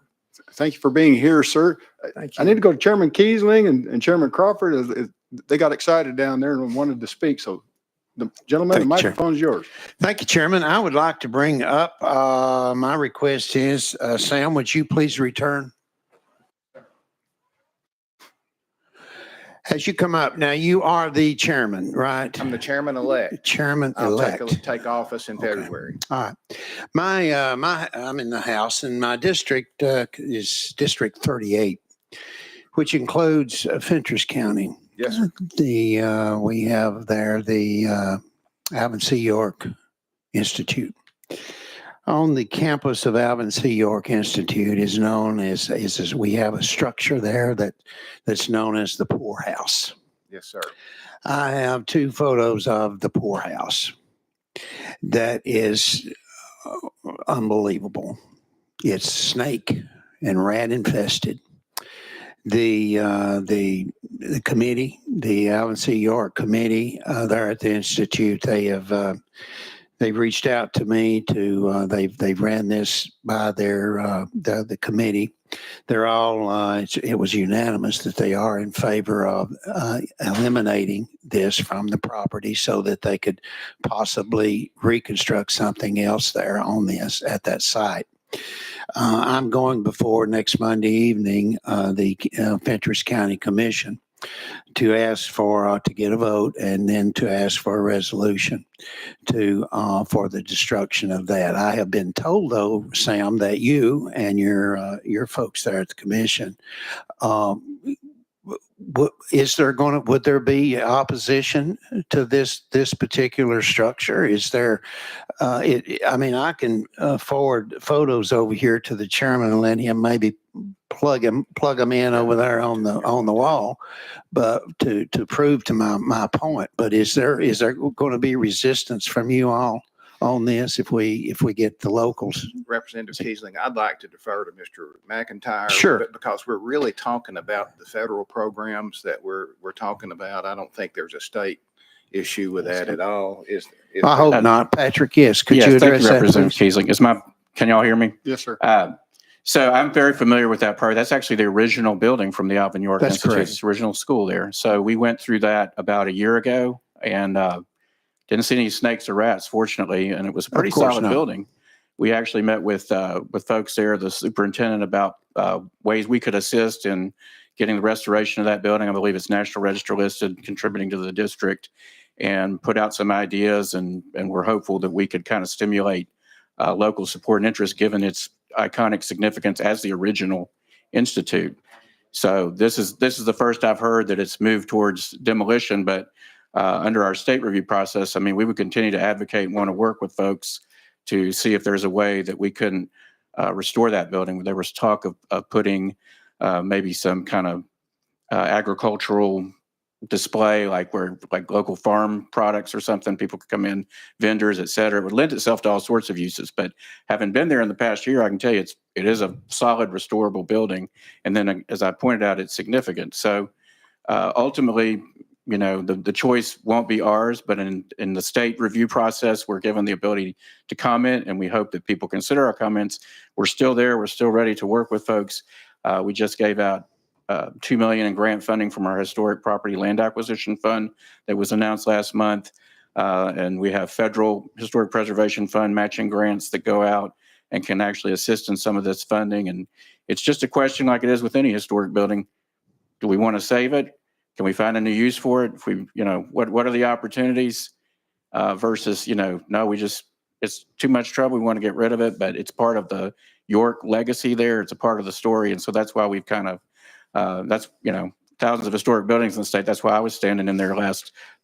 Thank you for being here, sir. Thank I you. need to go to Chairman Kiesling and Chairman Crawford. They got excited down there and wanted to speak. So the gentleman, the Thank you, Chair. microphone's yours. Thank you, Chairman. I would like to bring up, my request is, Sam, would you please return? As you come up, now you are the chairman, right? I'm the chairman-elect. Chairman-elect. I'll take office in February. All right. I'm in the House, and my district is District 38, which includes Fentress County. Yes, sir. We have there the Alvin C. York Institute. On the campus of Alvin C. York Institute is known as we have a structure there that's known as the poorhouse. Yes, sir. I have 2 photos of the poorhouse. That is unbelievable. It's snake and rat infested. The committee, the Alvin C. York committee, there at the Institute, they've reached out to me to they've ran this by the committee. They're all it was unanimous that they are in favor of eliminating this from the property so that they could possibly reconstruct something else there on this at that site. I'm going before next Monday evening the Fentress County Commission to ask for to get a vote and then to ask for a resolution to for the destruction of that. I have been told though, Sam, that you and your folks there at the commission, would there be opposition to this particular structure? Is there? I can forward photos over here to the chairman and let him maybe plug them in over there on the wall, but to prove to my point. But is there going to be resistance from you all on this if we get the locals? Representative Kiesling, I'd like to defer to Mr. McIntyre. Sure. Because we're really talking about the federal programs that we're talking about. I don't think there's a state issue with that at all. I hope not. Patrick, yes. Could Yes, you thank address you, that, Representative please? Kiesling. Can y'all hear me? Yes, sir. So I'm very familiar with that part. That's actually the original building from the Alvin York That's Institute. correct. It's the original school there. So we went through that about a year ago and didn't see any snakes or rats, fortunately, and it was a pretty course solid not. building. We actually met with folks there, the superintendent, about ways we could assist in getting the restoration of that building. I believe it's National Register listed, contributing to the district, and put out some ideas, and we're hopeful that we could kind of stimulate local support and interest given its iconic significance as the original institute. So this is the first I've heard that it's moved towards demolition, but under our state review process, I mean, we would continue to advocate and want to work with folks to see if there's a way that we couldn't restore that building. There was talk of putting maybe some kind of agricultural display, like local farm products or something. People could come in, vendors, et cetera. It would lend itself to all sorts of uses. But having been there in the past year, I can tell you it is a solid restorable building. And then, as I pointed out, it's significant. So ultimately, the choice won't be ours, but in the state review process, we're given the ability to comment, and we hope that people consider our comments. We're still there. We're still ready to work with folks. We just gave out $2 million in grant funding from our Historic Property Land Acquisition Fund that was announced last month. And we have Federal Historic Preservation Fund matching grants that go out and can actually assist in some of this funding. And it's just a question like it is with any historic building. Do we want to save it? Can we find a new use for it? If we, what are the opportunities versus, no, it's too much trouble. We want to get rid of it, but it's part of the York legacy there. It's a part of the story. And so that's why we've kind of, thousands of historic buildings in the state. That's why I was standing in there I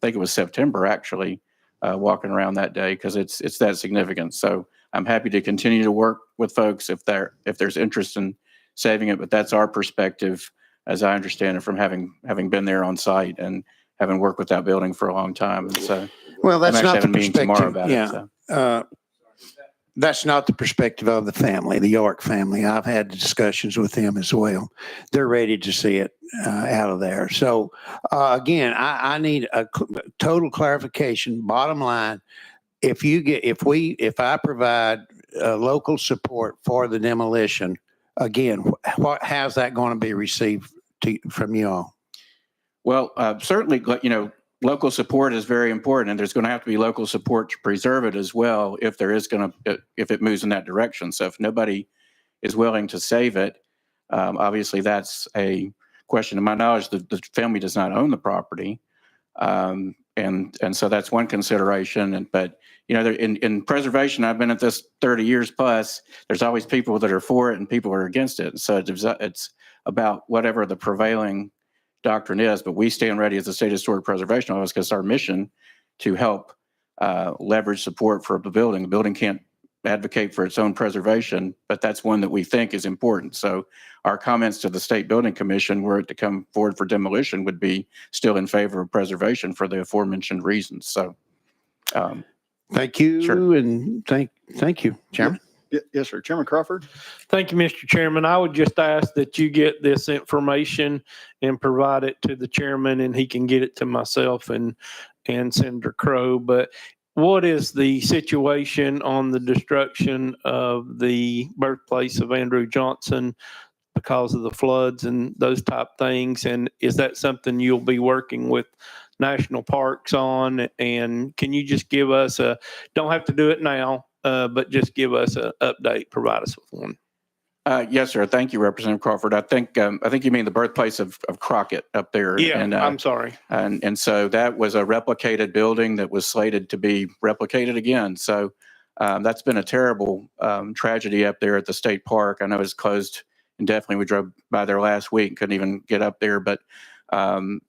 think it was September, actually, walking around that day, because it's that significant. So I'm happy to continue to work with folks if there's interest in saving it. But that's our perspective, as I understand it, from having been there on site and having worked with that building for a long time. And so, Well, that's I'm not actually the having a meeting tomorrow perspective. about Yeah. it. So. That's not the perspective of the family, the York family. I've had discussions with them as well. They're ready to see it out of there. So again, I need a total clarification. Bottom line, if I provide local support for the demolition, again, how's that going to be received from you all? Well, certainly, local support is very important, and there's going to have to be local support to preserve it as well if if it moves in that direction. So if nobody is willing to save it, obviously that's a question. To my knowledge, the family does not own the property, and so that's one consideration. But in preservation, I've been at this 30 years plus. There's always people that are for it and people are against it. So it's about whatever the prevailing doctrine is, but we stand ready as the State Historic Preservation Office because it's our mission to help leverage support for the building. The building can't advocate for its own preservation, but that's one that we think is important. So our comments to the State Building Commission, were it to come forward for demolition, would be still in favor of preservation for the aforementioned reasons. So thank you. Sure. And thank you, Chairman. Yes, sir. Chairman Crawford? Thank you, Mr. Chairman. I would just ask that you get this information and provide it to the chairman, and he can get it to myself and Senator Crowe. But what is the situation on the destruction of the birthplace of Andrew Johnson because of the floods and those type things? And is that something you'll be working with national parks on? And can you just give us don't have to do it now, but just give us an update, provide us with one. Yes, sir. Thank you, Representative Crawford. I think you mean the birthplace of Crockett up there. Yeah, and, I'm sorry. And so that was a replicated building that was slated to be replicated again. So that's been a terrible tragedy up there at the state park. I know it's closed indefinitely. We drove by there last week, couldn't even get up there, but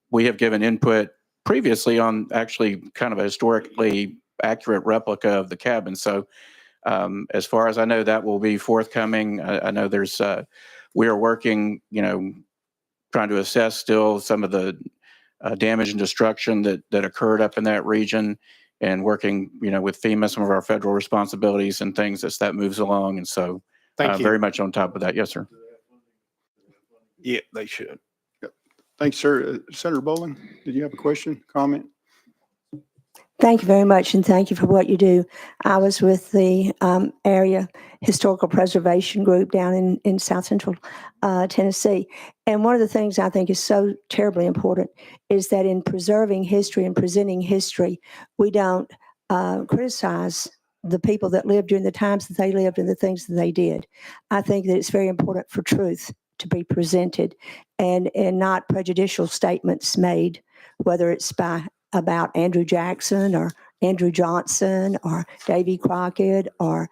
we have given input previously on actually kind of a historically accurate replica of the cabin. So as far as I know, that will be forthcoming. I know we are working, trying to assess still some of the damage and destruction that occurred up in that region, and working, with FEMA, some of our federal responsibilities and things as that moves along. And so Thank you. very much on top of that. Yes, sir. Yeah, they should. Thanks, sir. Senator Bowling, did you have a question, comment? Thank you very much, and thank you for what you do. I was with the area historical preservation group down in South Central Tennessee, and one of the things I think is so terribly important is that in preserving history and presenting history, we don't criticize the people that lived during the times that they lived and the things that they did. I think that it's very important for truth to be presented and not prejudicial statements made, whether it's about Andrew Jackson or Andrew Johnson or Davy Crockett or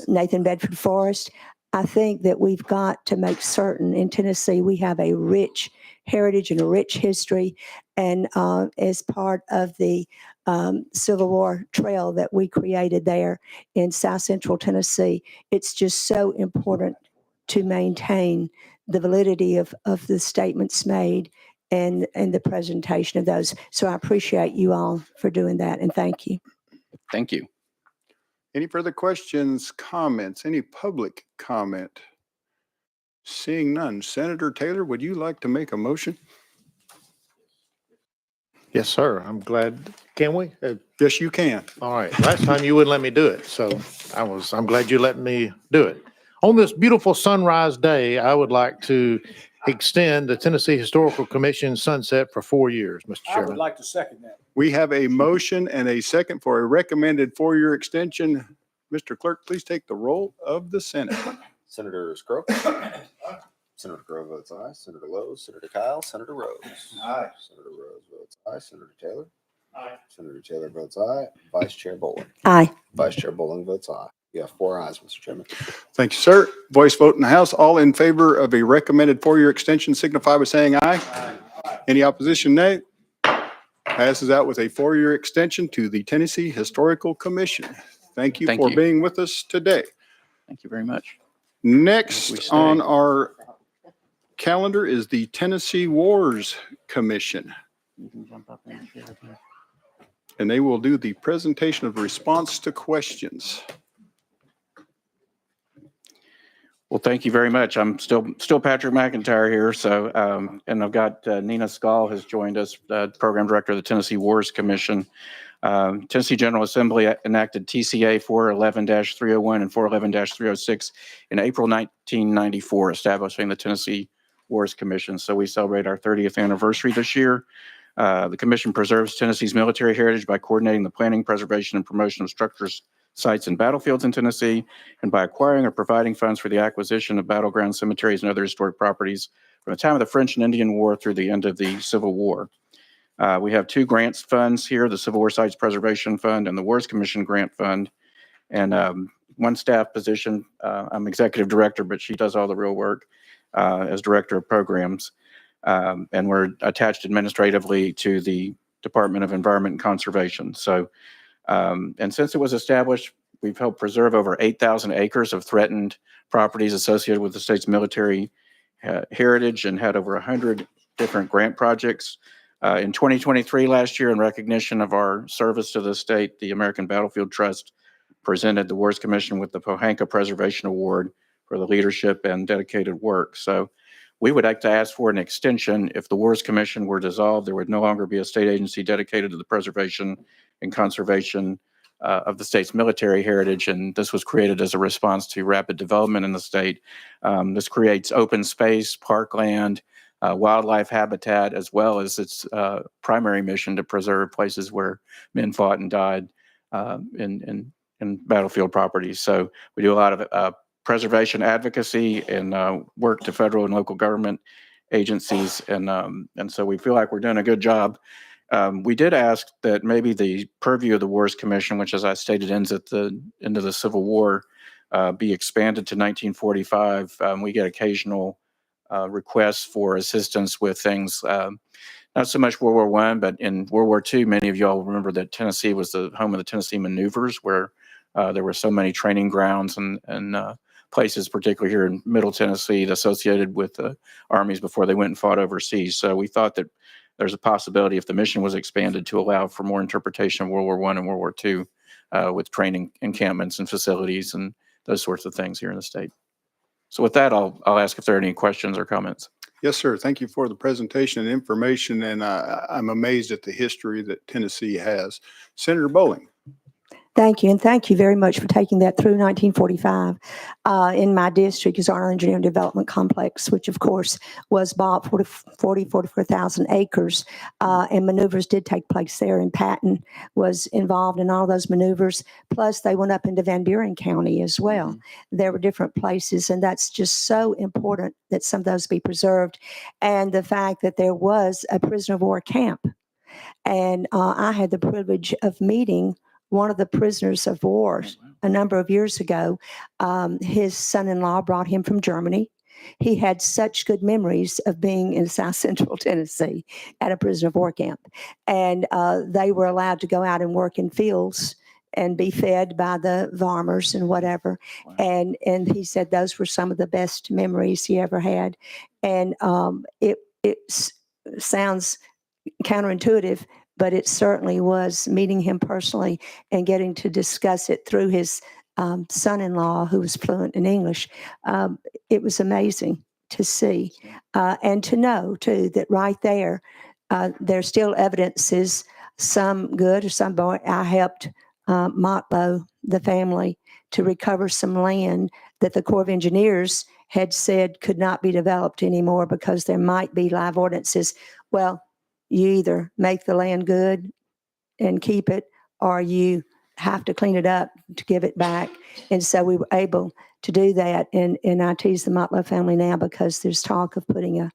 Nathan Bedford Forrest. I think that we've got to make certain in Tennessee we have a rich heritage and a rich history. And as part of the Civil War trail that we created there in South Central Tennessee, it's just so important to maintain the validity of the statements made and the presentation of those. So I appreciate you all for doing that, and thank you. Thank you. Any further questions, comments, any public comment? Seeing none. Senator Taylor, would you like to make a motion? Yes, sir. I'm glad. Can we? Yes, you can. All right. Last time you wouldn't let me do it, so I'm glad you let me do it. On this beautiful sunrise day, I would like to extend the Tennessee Historical Commission sunset for 4 years, Mr. I Chairman. would like to second that. We have a motion and a second for a recommended 4-year extension. Mr. Clerk, please take the roll of the Senate. Senator Crowe? Senator Crowe votes aye. Senator Lowe, Senator Kyle, Senator Rose. Aye. Senator Rose votes aye. Senator Taylor? Aye. Senator Taylor votes aye. Vice Chair Bowling? Aye. Vice Chair Bowling votes aye. You have 4 ayes, Mr. Chairman. Thank you, sir. Voice vote in the House. All in favor of a recommended 4-year extension signify by saying aye. Aye. Any opposition, nay? Passes out with a 4-year extension to the Tennessee Historical Commission. Thank you for being with us today. Thank you very much. Next on our calendar is the Tennessee Wars Commission. And they will do the presentation of response to questions. Well, thank you very much. I'm still Patrick McIntyre here. So, and I've got Nina Skall has joined us, Program Director of the Tennessee Wars Commission. Tennessee General Assembly enacted TCA 411-301 and 411-306 in April 1994, establishing the Tennessee Wars Commission. So we celebrate our 30th anniversary this year. The commission preserves Tennessee's military heritage by coordinating the planning, preservation, and promotion of structures, sites, and battlefields in Tennessee, and by acquiring or providing funds for the acquisition of battleground cemeteries and other historic properties from the time of the French and Indian War through the end of the Civil War. We have two grants funds here, the Civil War Sites Preservation Fund and the Wars Commission Grant Fund, and one staff position. I'm executive director, but she does all the real work as director of programs. And we're attached administratively to the Department of Environment and Conservation. So, and since it was established, we've helped preserve over 8,000 acres of threatened properties associated with the state's military heritage and had over 100 different grant projects. In 2023, last year, in recognition of our service to the state, the American Battlefield Trust presented the Wars Commission with the Pohanka Preservation Award for the leadership and dedicated work. So we would like to ask for an extension. If the Wars Commission were dissolved, there would no longer be a state agency dedicated to the preservation and conservation of the state's military heritage, and this was created as a response to rapid development in the state. This creates open space, parkland, wildlife habitat, as well as its primary mission to preserve places where men fought and died in battlefield properties. So we do a lot of preservation advocacy and work to federal and local government agencies, and so we feel like we're doing a good job. We did ask that maybe the purview of the Wars Commission, which, as I stated, ends at the end of the Civil War, be expanded to 1945. We get occasional requests for assistance with things, not so much World War I, but in World War II, many of y'all remember that Tennessee was the home of the Tennessee Maneuvers, where there were so many training grounds and places, particularly here in Middle Tennessee, associated with the armies before they went and fought overseas. So we thought that there's a possibility, if the mission was expanded, to allow for more interpretation of World War I and World War II with training encampments and facilities and those sorts of things here in the state. So with that, I'll ask if there are any questions or comments. Yes, sir. Thank you for the presentation and information, and I'm amazed at the history that Tennessee has. Senator Bowling. Thank you, and thank you very much for taking that through 1945. In my district is Arnold Engineering Development Complex, which of course was bought for 44,000 acres, and maneuvers did take place there, and Patton was involved in all those maneuvers. Plus, they went up into Van Buren County as well. There were different places, and that's just so important that some of those be preserved. And the fact that there was a prisoner of war camp, and I had the privilege of meeting one of the prisoners of war a number of years ago. His son-in-law brought him from Germany. He had such good memories of being in South Central Tennessee at a prisoner of war camp. And they were allowed to go out and work in fields and be fed by the farmers and whatever. Wow. And he said those were some of the best memories he ever had. And it sounds counterintuitive, but it certainly was, meeting him personally and getting to discuss it through his son-in-law, who was fluent in English. It was amazing to see and to know, too, that right there, there's still evidences, some good or some bad. I helped Motlow, the family, to recover some land that the Corps of Engineers had said could not be developed anymore because there might be live ordinances. Well, you either make the land good and keep it, or you have to clean it up to give it back. And so we were able to do that. And I tease the Motlow family now because there's talk of putting a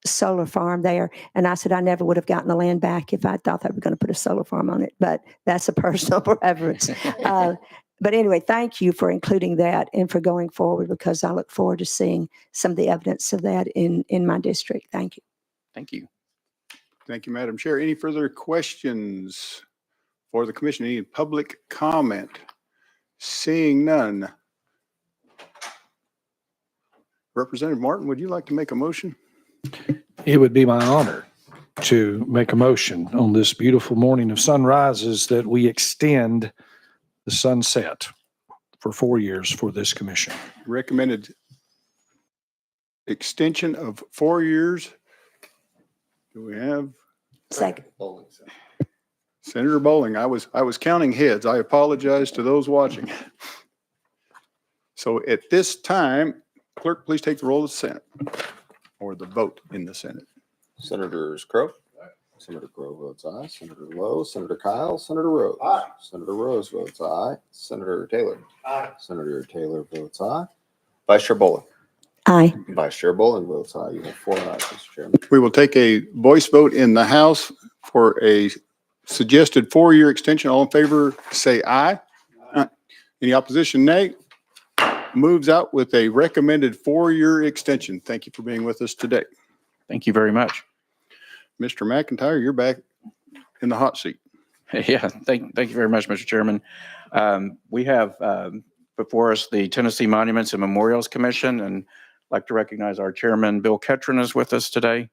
solar farm there. And I said I never would have gotten the land back if I thought they were going to put a solar farm on it. But that's a personal preference. But anyway, thank you for including that and for going forward, because I look forward to seeing some of the evidence of that in my district. Thank you. Thank you. Thank you, Madam Chair. Any further questions for the commission? Any public comment? Seeing none. Representative Martin, would you like to make a motion? It would be my honor to make a motion on this beautiful morning of sunrises that we extend the sunset for 4 years for this commission. Recommended extension of 4 years. Do we have Second. Senator Bowling? I was counting heads. I apologize to those watching. So at this time, clerk, please take the roll of the Senate or the vote in the Senate. Senators Crow. Senator Crow votes aye. Senator Lowe, Senator Kyle, Senator Rose. Aye. Senator Rose votes aye. Senator Taylor. Aye. Senator Taylor votes aye. Vice Chair Bowling. Aye. Vice Chair Bowling votes aye. You have 4 ayes, Mr. Chairman. We will take a voice vote in the House for a suggested 4-year extension. All in favor, say aye. Any opposition, nay. Moves out with a recommended 4-year extension. Thank you for being with us today. Thank you very much. Mr. McIntyre, you're back in the hot seat. Yeah, thank you very much, Mr. Chairman. We have before us the Tennessee Monuments and Memorials Commission, and I'd like to recognize our chairman, Bill Ketron, is with us today.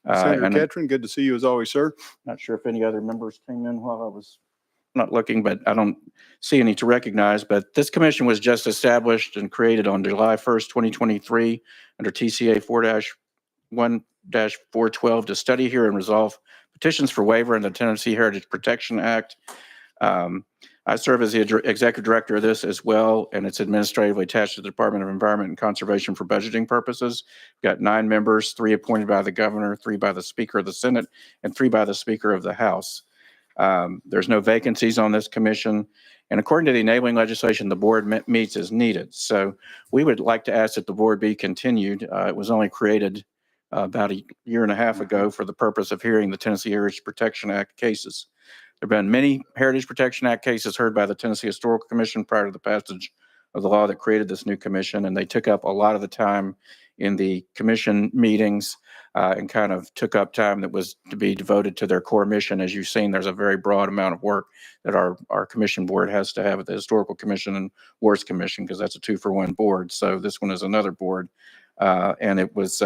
Senator And Ketron, good to see you as always, sir. not sure if any other members came in while I was not looking, but I don't see any to recognize. But this commission was just established and created on July 1st, 2023, under TCA 4-1-412 to study, hear, and resolve petitions for waiver in the Tennessee Heritage Protection Act. I serve as the executive director of this as well, and it's administratively attached to the Department of Environment and Conservation for budgeting purposes. We've got 9 members, 3 appointed by the governor, 3 by the Speaker of the Senate, and 3 by the Speaker of the House. There's no vacancies on this commission, and according to the enabling legislation, the board meets as needed. So we would like to ask that the board be continued. It was only created about a year and a half ago for the purpose of hearing the Tennessee Heritage Protection Act cases. There have been many Heritage Protection Act cases heard by the Tennessee Historical Commission prior to the passage of the law that created this new commission, and they took up a lot of the time in the commission meetings and kind of took up time that was to be devoted to their core mission. As you've seen, there's a very broad amount of work that our commission board has to have at the Historical Commission and Wars Commission, because that's a 2-for-1 board. So this one is another board. And it was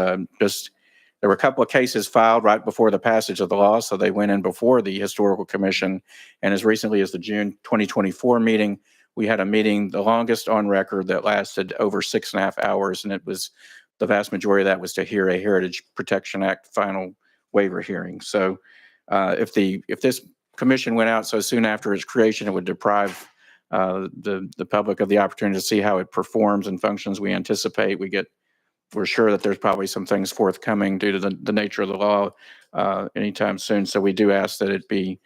there were a couple of cases filed right before the passage of the law, so they went in before the Historical Commission. And as recently as the June 2024 meeting, we had a meeting, the longest on record, that lasted over 6.5 hours, and it was the vast majority of that was to hear a Heritage Protection Act final waiver hearing. So if this commission went out so soon after its creation, it would deprive the public of the opportunity to see how it performs and functions. We anticipate we're sure that there's probably some things forthcoming due to the nature of the law anytime soon. So we do ask that it be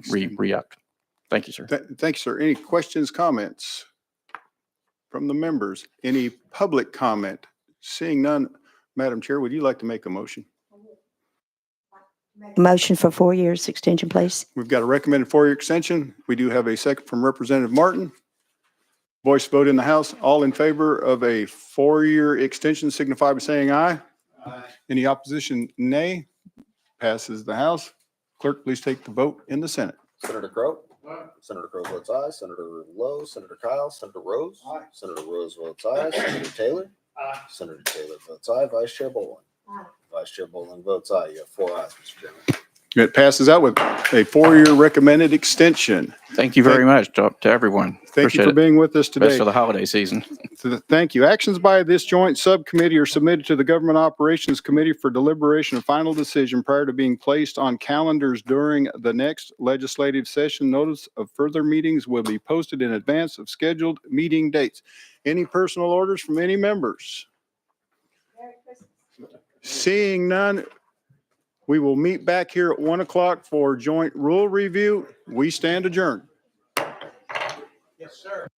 re-upped. Thank you, sir. Thank you, sir. Any questions, comments from the members? Any public comment? Seeing none, Madam Chair, would you like to make a motion? Motion for 4 years extension, please. We've got a recommended 4-year extension. We do have a second from Representative Martin. Voice vote in the House. All in favor of a 4-year extension signify by saying aye. Aye. Any opposition, nay. Passes the House. Clerk, please take the vote in the Senate. Senator Crow. Aye. Senator Crow votes aye. Senator Lowe, Senator Kyle, Senator Rose. Aye. Senator Rose votes aye. Senator Taylor. Aye. Senator Taylor votes aye. Vice Chair Bowling. Aye. Vice Chair Bowling votes aye. You have 4 ayes, Mr. Chairman. It passes out with a 4-year recommended extension. Thank you very much to everyone. Thank you for being with us today. Best of the holiday season. Thank you. Actions by this joint subcommittee are submitted to the Government Operations Committee for deliberation and final decision prior to being placed on calendars during the next legislative session. Notice of further meetings will be posted in advance of scheduled meeting dates. Any personal orders from any members? Seeing none, we will meet back here at 1 o'clock for joint rule review. We stand adjourned. Yes, sir.